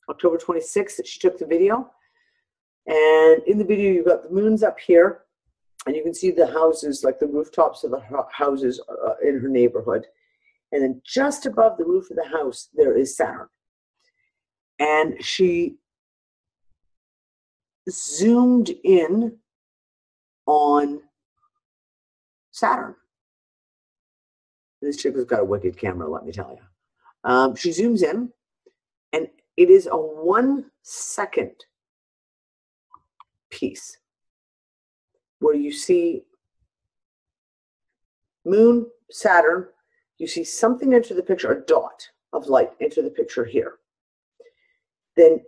October 26th that she took the video. And in the video, you've got the moons up here, and you can see the houses, like the rooftops of the houses in her neighborhood. And then just above the roof of the house, there is Saturn. And she zoomed in on Saturn. This chick has got a wicked camera, let me tell you. She zooms in, and it is a 1 second piece where you see Moon, Saturn, you see something enter the picture, a dot of light enter the picture here. Then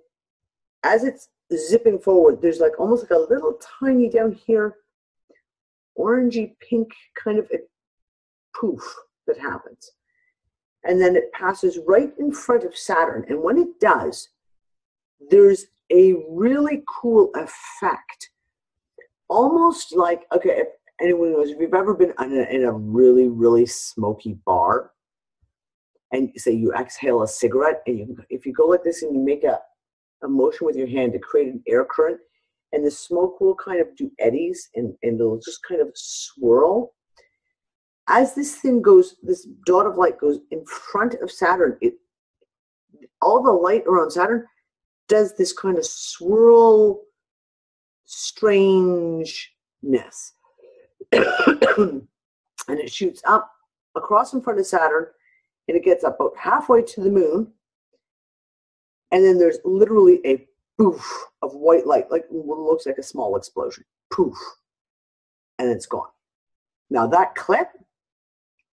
as it's zipping forward, there's like almost like a little tiny down here, orangey pink kind of a poof that happens. And then it passes right in front of Saturn. And when it does, there's a really cool effect. Almost like, okay, if anyone knows, if you've ever been in a really, really smoky bar, and say you exhale a cigarette, and if you go like this and you make a motion with your hand to create an air current, and the smoke will kind of do eddies, and it'll just kind of swirl. As this thing goes, this dot of light goes in front of Saturn, all the light around Saturn does this kind of swirl strangeness. And it shoots up across in front of Saturn, and it gets about halfway to the moon. And then there's literally a poof of white light, like what looks like a small explosion. Poof. And it's gone. Now that clip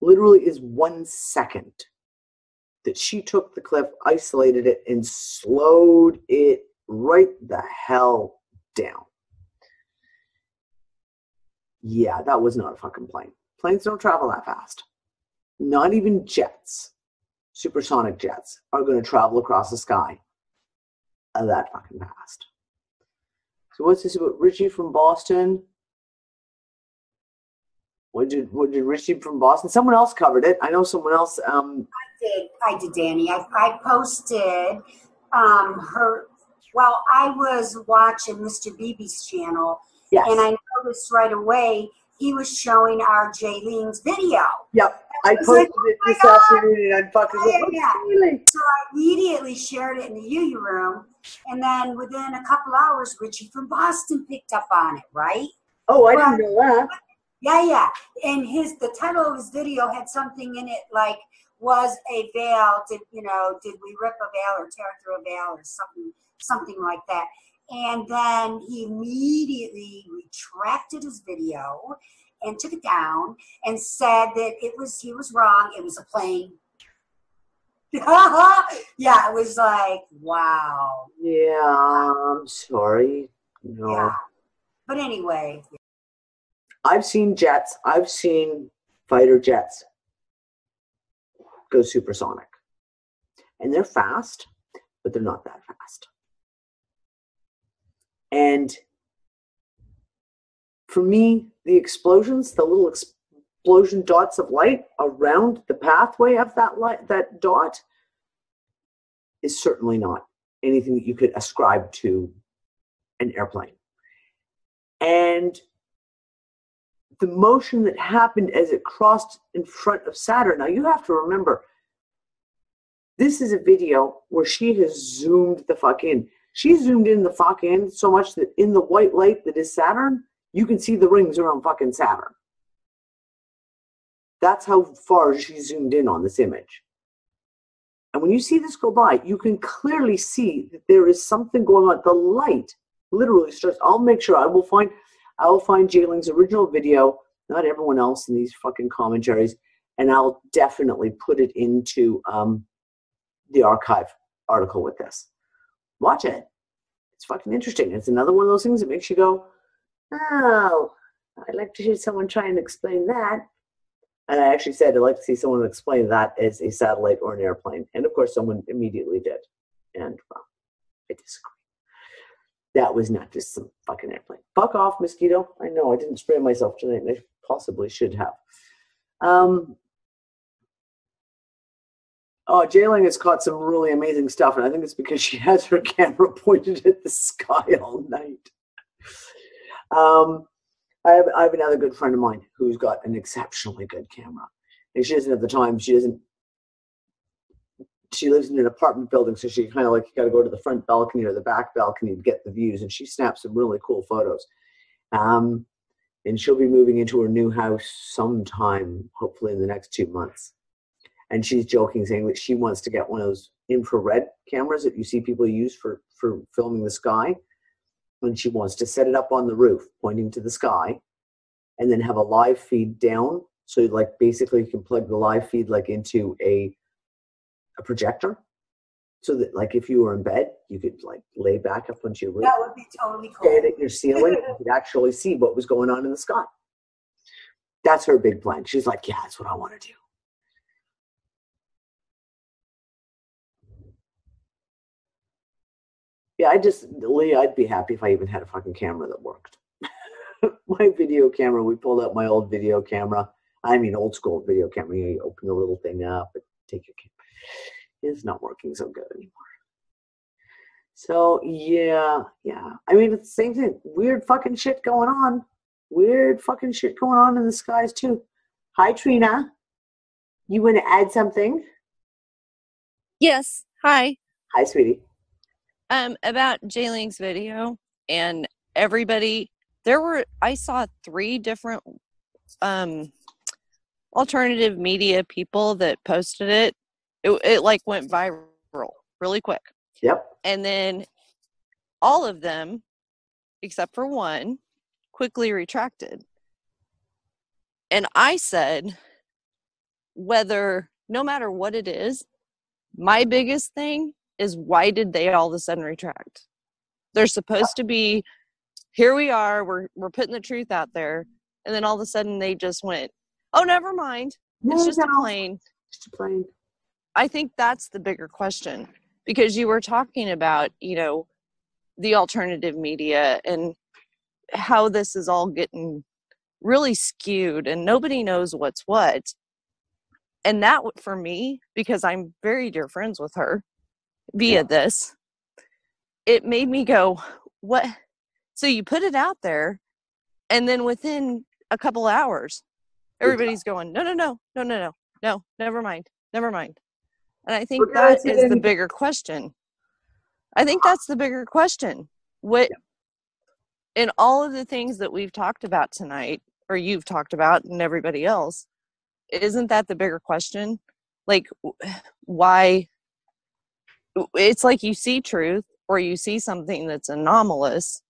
literally is 1 second that she took the clip, isolated it, and slowed it right the hell down. Yeah, that was not a fucking plane. Planes don't travel that fast. Not even jets, supersonic jets, are going to travel across the sky that fucking fast. So what's this about Richie from Boston? What did Richie from Boston? Someone else covered it. I know someone else. I did, Danny. I posted her. Well, I was watching Mr. Beebe's channel, yes, and I noticed right away he was showing our Jayleen's video. Yep, I posted it this afternoon, and I fucking So I immediately shared it in the UU room, and then within a couple hours, Richie from Boston picked up on it. Right? Oh, I didn't know that. Yeah. And the title of his video had something in it like, was a veil, did we rip a veil or tear through a veil or something like that. And then he immediately retracted his video and took it down and said that he was wrong. It was a plane. Yeah, it was like, wow. Yeah, I'm sorry. No. Yeah. But anyway. I've seen jets. I've seen fighter jets go supersonic. And they're fast, but they're not that fast. And for me, the explosions, the little explosion dots of light around the pathway of that light, that dot, is certainly not anything that you could ascribe to an airplane. And the motion that happened as it crossed in front of Saturn. Now you have to remember, this is a video where she has zoomed the fuck in. She zoomed in the fuck in so much that in the white light that is Saturn, you can see the rings around fucking Saturn. That's how far she zoomed in on this image. And when you see this go by, you can clearly see that there is something going on. The light literally starts. I'll make sure I will find Jayling's original video, not everyone else in these fucking commentaries, and I'll definitely put it into the archive article with this. Watch it. It's fucking interesting. It's another one of those things that makes you go, oh, I'd like to hear someone try and explain that. And I actually said I'd like to see someone explain that as a satellite or an airplane. And of course, someone immediately did. And, well, I disagree. That was not just some fucking airplane. Fuck off, mosquito. I know, I didn't spray myself tonight, and I possibly should have. Oh, Jayling has caught some really amazing stuff, and I think it's because she has her camera pointed at the sky all night. I have another good friend of mine who's got an exceptionally good camera. And she doesn't have the time. She lives in an apartment building, so she kind of like, you got to go to the front balcony or the back balcony to get the views. And she snaps some really cool photos. And she'll be moving into her new house sometime, hopefully in the next 2 months. And she's joking, saying that she wants to get one of those infrared cameras that you see people use for filming the sky. And she wants to set it up on the roof, pointing to the sky, and then have a live feed down. So like basically you can plug the live feed like into a projector. So that like if you were in bed, you could like lay back up onto your roof. That would be totally cool. Stand at your ceiling, you could actually see what was going on in the sky. That's her big plan. She's like, yeah, that's what I want to do. Yeah, I'd be happy if I even had a fucking camera that worked. My video camera, we pulled out my old video camera. I mean, old school video camera. You open the little thing up and take your camera. It's not working so good anymore. So, yeah. I mean, it's the same thing. Weird fucking shit going on. Weird fucking shit going on in the skies, too. Hi, Trina. You want to add something? Yes. Hi. Hi, sweetie. About Jayling's video and everybody, I saw 3 different alternative media people that posted it. It like went viral really quick. Yep. And then all of them, except for one, quickly retracted. And I said, no matter what it is, my biggest thing is, why did they all of a sudden retract? They're supposed to be, here we are, we're putting the truth out there, and then all of a sudden they just went, oh, never mind, it's just a plane. Just a plane. I think that's the bigger question, because you were talking about, the alternative media and how this is all getting really skewed and nobody knows what's what. And that, for me, because I'm very dear friends with her via this, it made me go, what? So you put it out there, and then within a couple hours, everybody's going, no, never mind. And I think that is the bigger question. I think that's the bigger question. What, in all of the things that we've talked about tonight, or you've talked about and everybody else, isn't that the bigger question? Like, why? It's like you see truth or you see something that's anomalous,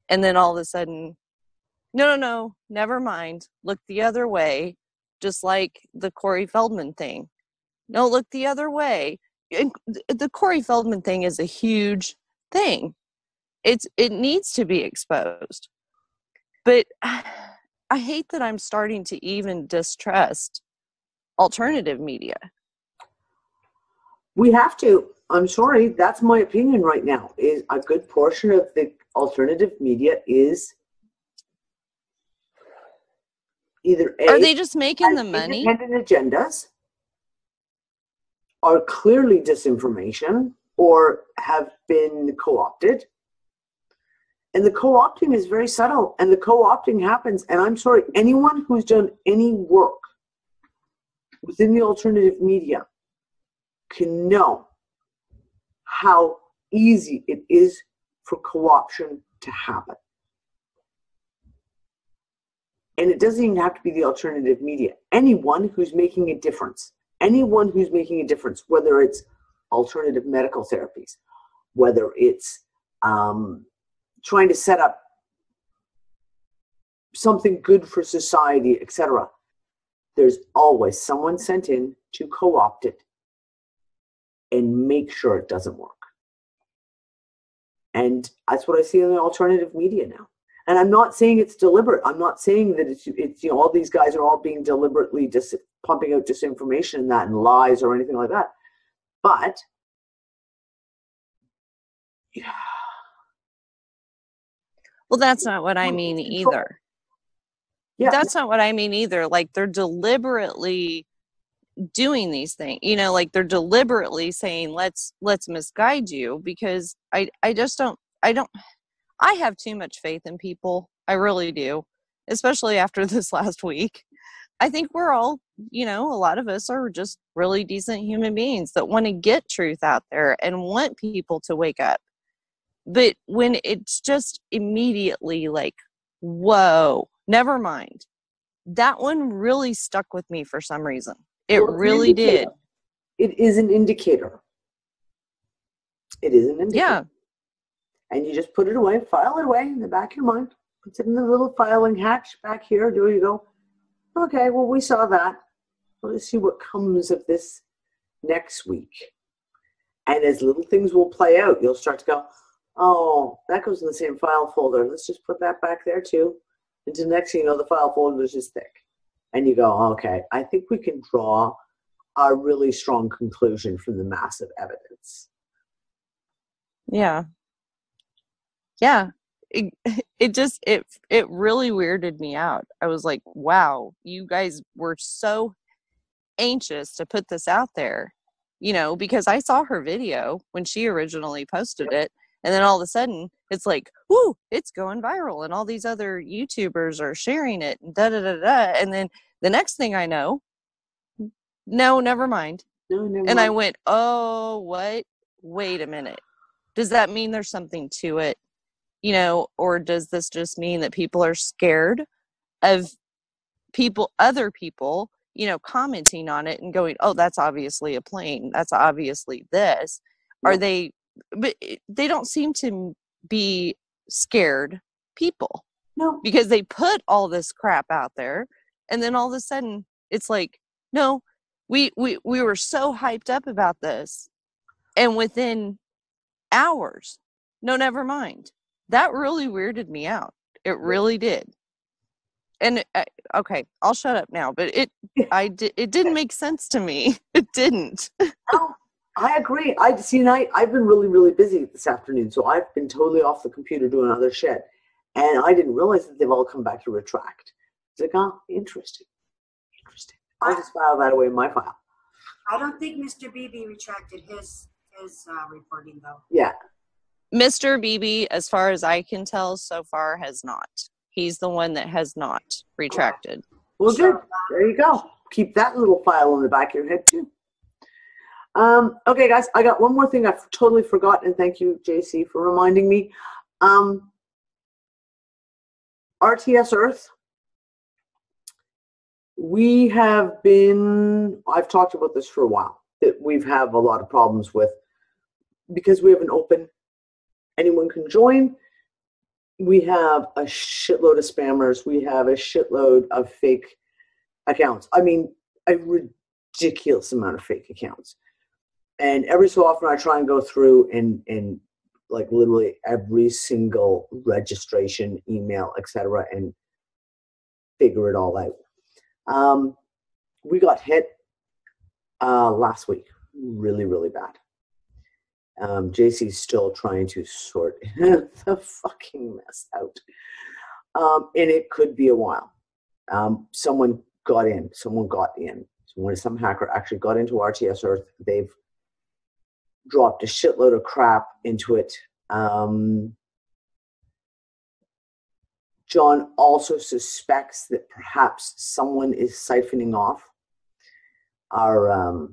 and then all of a sudden, no, never mind. Look the other way, just like the Corey Feldman thing. No, look the other way. And the Corey Feldman thing is a huge thing. It needs to be exposed. But I hate that I'm starting to even distrust alternative media. We have to. I'm sorry. That's my opinion right now. Is a good portion of the alternative media is either Are they just making the money? Independent agendas, are clearly disinformation, or have been co-opted. And the co-opting is very subtle, and the co-opting happens. And I'm sorry, anyone who's done any work within the alternative media can know how easy it is for co-option to happen. And it doesn't even have to be the alternative media. Anyone who's making a difference, whether it's alternative medical therapies, whether it's trying to set up something good for society, etc., there's always someone sent in to co-opt it and make sure it doesn't work. And that's what I see in the alternative media now. And I'm not saying it's deliberate. I'm not saying that it's you know, all these guys are all being deliberately pumping out disinformation and that and lies or anything like that. But yeah. Well, that's not what I mean either. Yeah. That's not what I mean either. Like, they're deliberately doing these things, you know, like they're deliberately saying, let's misguide you, because I have too much faith in people. I really do, especially after this last week. I think we're all, you know, a lot of us are just really decent human beings that want to get truth out there and want people to wake up. But when it's just immediately like, whoa, never mind. That one really stuck with me for some reason. It really did. It is an indicator. It is an indicator. Yeah. And you just put it away, file it away in the back of your mind. Put it in the little filing hatch back here. There you go. Okay, well, we saw that. Let's see what comes of this next week. And as little things will play out, you'll start to go, oh, that goes in the same file folder. Let's just put that back there too. And the next thing you know, the file folder is just thick. And you go, okay, I think we can draw a really strong conclusion from the massive evidence. Yeah. Yeah. It really weirded me out. I was like, wow, you guys were so anxious to put this out there, you know, because I saw her video when she originally posted it. And then all of a sudden it's like, whoo, it's going viral. And all these other YouTubers are sharing it. And And then the next thing I know, no, never mind. No, never and mind. I went, oh, what? Wait a minute. Does that mean there's something to it? You know, or does this just mean that people are scared of other people, you know, commenting on it and going, oh, that's obviously a plane. That's obviously this. Yeah. Are they, but they don't seem to be scared people. No. Because they put all this crap out there, and then all of a sudden it's like, no, we were so hyped up about this, and within hours, no, never mind. That really weirded me out. It really did. And okay, I'll shut up now. But it didn't make sense to me. It didn't. No, I agree. I've been really, really busy this afternoon, so I've been totally off the computer doing other shit, and I didn't realize that they've all come back to retract. It's like, oh, interesting. I'll just file that away in my file. I don't think Mr. Beebe retracted his reporting though. Yeah. Mr. Beebe, as far as I can tell, so far has not. He's the one that has not retracted. Well, good. There you go. Keep that little file in the back of your head, too. Okay, guys, I got one more thing I totally forgot, and thank you, JC, for reminding me. RTS Earth. I've talked about this for a while, that we've had a lot of problems with, because we have an open anyone can join. We have a shitload of spammers. We have a shitload of fake accounts. I mean, a ridiculous amount of fake accounts. And every so often I try and go through and like literally every single registration, email, etc., and figure it all out. We got hit last week really, really bad. JC's still trying to sort the fucking mess out. And it could be a while. Someone got in. Some hacker actually got into RTS Earth. They've dropped a shitload of crap into it. John also suspects that perhaps someone is siphoning off our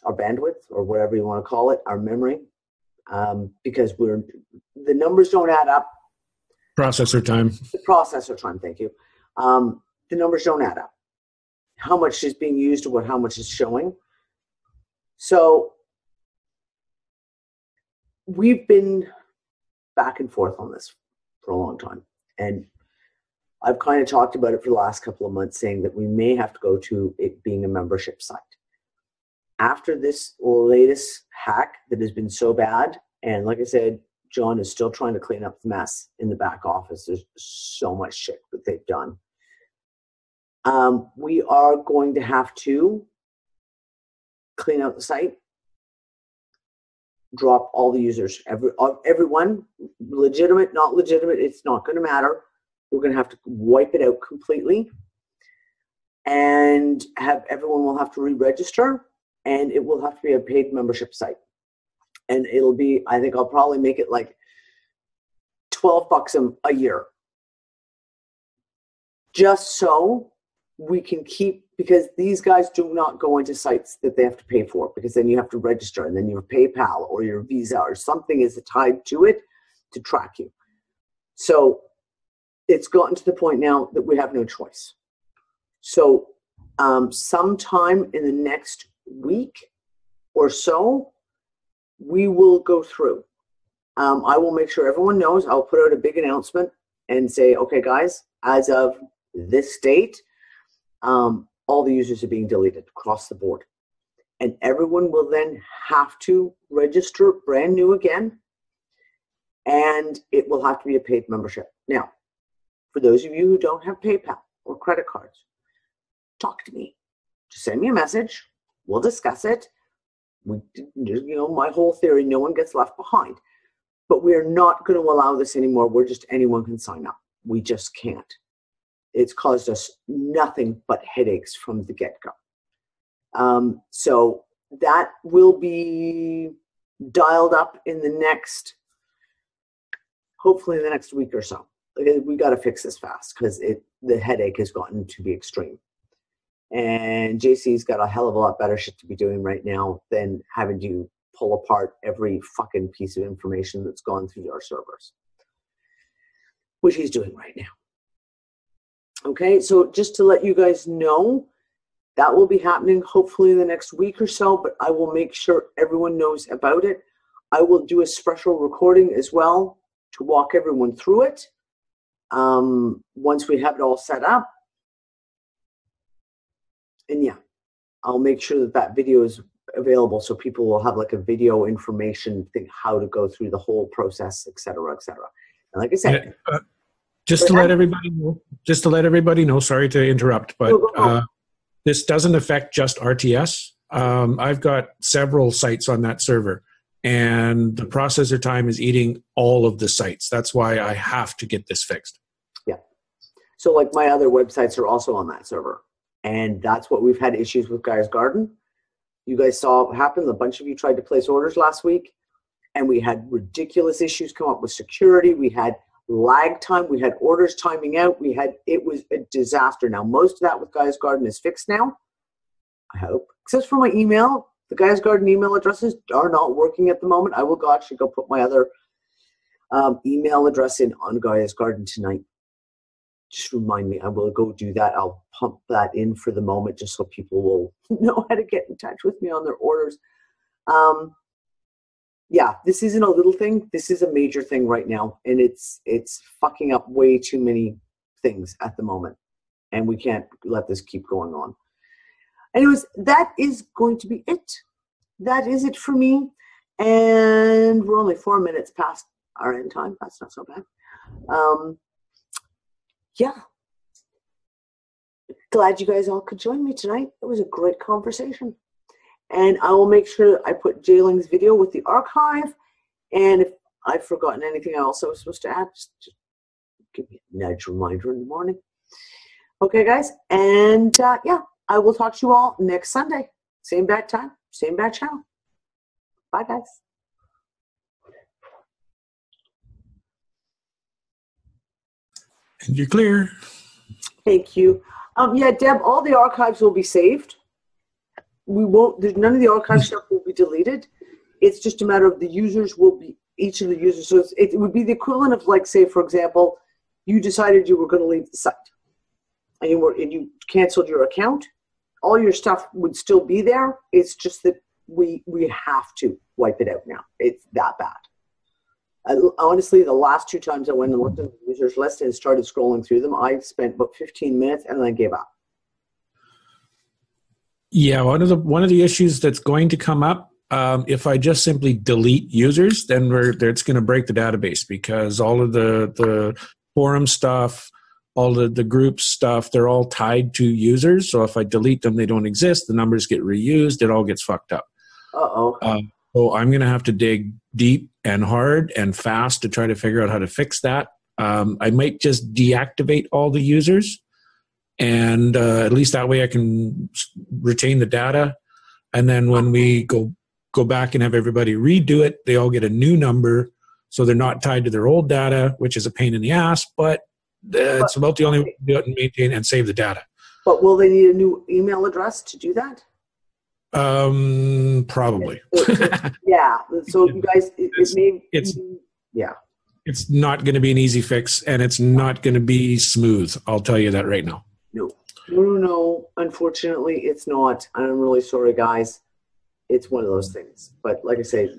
bandwidth, or whatever you want to call it, our memory, because the numbers don't add up. Processor time. The processor time, thank you. The numbers don't add up. How much is being used to how much is showing. So we've been back and forth on this for a long time. And I've kind of talked about it for the last couple of months, saying that we may have to go to it being a membership site. After this latest hack that has been so bad, and like I said, John is still trying to clean up the mess in the back office. There's so much shit that they've done. We are going to have to clean out the site, drop all the users, everyone, legitimate, not legitimate, it's not going to matter. We're going to have to wipe it out completely, and everyone will have to re-register, and it will have to be a paid membership site. And it'll be, I think I'll probably make it like $12 a year, just so we can keep, because these guys do not go into sites that they have to pay for, because then you have to register, and then your PayPal or your Visa or something is tied to it to track you. So it's gotten to the point now that we have no choice. So sometime in the next week or so, we will go through. I will make sure everyone knows. I'll put out a big announcement and say, okay, guys, as of this date, all the users are being deleted across the board. And everyone will then have to register brand new again, and it will have to be a paid membership. Now, for those of you who don't have PayPal or credit cards, talk to me. Just send me a message. We'll discuss it. My whole theory, no one gets left behind. But we're not going to allow this anymore. Anyone can sign up. We just can't. It's caused us nothing but headaches from the get-go. So that will be dialed up in the next, hopefully the next week or so. We got to fix this fast, because the headache has gotten to be extreme. And JC's got a hell of a lot better shit to be doing right now than having to pull apart every fucking piece of information that's gone through our servers, which he's doing right now. Okay, so just to let you guys know, that will be happening hopefully in the next week or so, but I will make sure everyone knows about it. I will do a special recording as well to walk everyone through it once we have it all set up. And yeah, I'll make sure that video is available so people will have like a video information thing, how to go through the whole process, et cetera, et cetera. And like I said, just to let everybody know, sorry to interrupt, but this doesn't affect just RTS. I've got several sites on that server, and the processor time is eating all of the sites. That's why I have to get this fixed. Yeah. So like my other websites are also on that server. And that's what we've had issues with Guy's Garden. You guys saw what happened. A bunch of you tried to place orders last week, and we had ridiculous issues come up with security. We had lag time. We had orders timing out. It was a disaster. Now, most of that with Guy's Garden is fixed now, I hope. Except for my email. The Guy's Garden email addresses are not working at the moment. I will actually go put my other email address in on Guy's Garden tonight. Just remind me, I will go do that. I'll pump that in for the moment just so people will know how to get in touch with me on their orders. yeah, this isn't a little thing. This is a major thing right now, and it's fucking up way too many things at the moment, and we can't let this keep going on. Anyways, that is going to be it. That is it for me, and we're only 4 minutes past our end time. That's not so bad. Yeah. Glad you guys all could join me tonight. It was a great conversation. And I will make sure I put Jayling's video with the archive. And if I've forgotten anything else I was supposed to add, just give me a nudge reminder in the morning. Okay, guys. And yeah, I will talk to you all next Sunday. Same bad time, same bad channel. Bye, guys. And you're clear. Thank you. Yeah, Deb, all the archives will be saved. We won't, none of the archive stuff will be deleted. It's just a matter of the users will be, each of the users. So it would be the equivalent of, like, say, for example, you decided you were going to leave the site and you canceled your account. All your stuff would still be there. It's just that we have to wipe it out now. It's that bad. Honestly, the last 2 times I went and looked at the users list and started scrolling through them, I spent about 15 minutes and then I gave up. Yeah, one of the issues that's going to come up, if I just simply delete users, then it's going to break the database, because all of the forum stuff, all the group stuff, they're all tied to users. So if I delete them, they don't exist. The numbers get reused. It all gets fucked up. Uh-oh. So I'm going to have to dig deep and hard and fast to try to figure out how to fix that. I might just deactivate all the users, and at least that way I can retain the data. And then when we go back and have everybody redo it, they all get a new number, so they're not tied to their old data, which is a pain in the ass, but it's about the only way to do it and maintain and save the data. But will they need a new email address to do that? Probably. Yeah. So you guys, yeah. It's not going to be an easy fix, and it's not going to be smooth. I'll tell you that right now. No. Unfortunately, it's not. I'm really sorry, guys. It's one of those things. But like I say,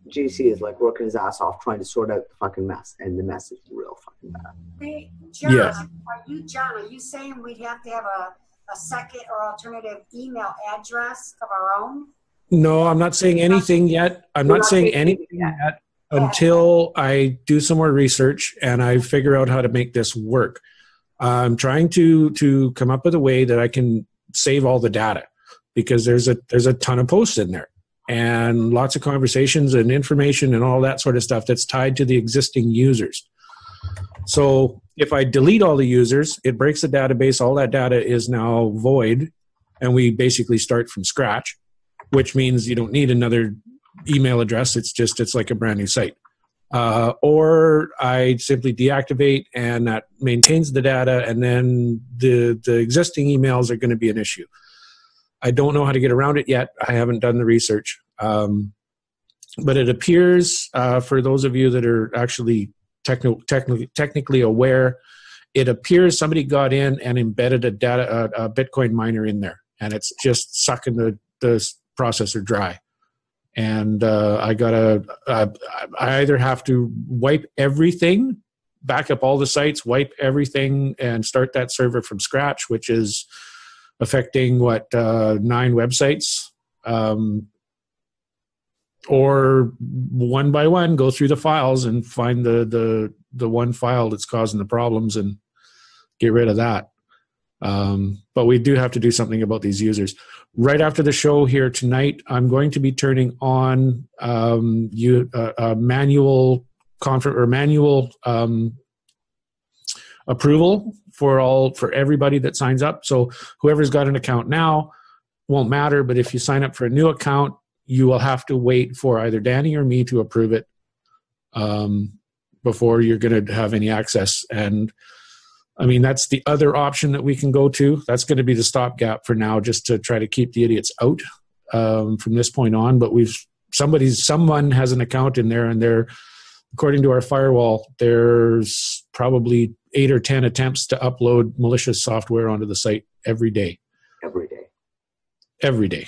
JC is like working his ass off trying to sort out the fucking mess, and the mess is real fucking bad. Hey, John, Yeah. Are you saying we'd have to have a second or alternative email address of our own? No, I'm not saying anything yet. I'm not saying anything yet until I do some more research and I figure out how to make this work. I'm trying to come up with a way that I can save all the data, because there's a ton of posts in there and lots of conversations and information and all that sort of stuff that's tied to the existing users. So if I delete all the users, it breaks the database. All that data is now void, and we basically start from scratch, which means you don't need another email address. It's like a brand new site. Or I simply deactivate, and that maintains the data, and then the existing emails are going to be an issue. I don't know how to get around it yet. I haven't done the research. But it appears, for those of you that are actually technically aware, it appears somebody got in and embedded a Bitcoin miner in there, and it's just sucking the processor dry. And I either have to wipe everything, back up all the sites, wipe everything, and start that server from scratch, which is affecting 9 websites, or one by one go through the files and find the one file that's causing the problems and get rid of that. But we do have to do something about these users. Right after the show here tonight, I'm going to be turning on manual approval for everybody that signs up. So whoever's got an account now won't matter, but if you sign up for a new account, you will have to wait for either Danny or me to approve it before you're going to have any access. And I mean, that's the other option that we can go to. That's going to be the stopgap for now, just to try to keep the idiots out from this point on. But someone has an account in there, and according to our firewall, there's probably 8 or 10 attempts to upload malicious software onto the site every day. Every day.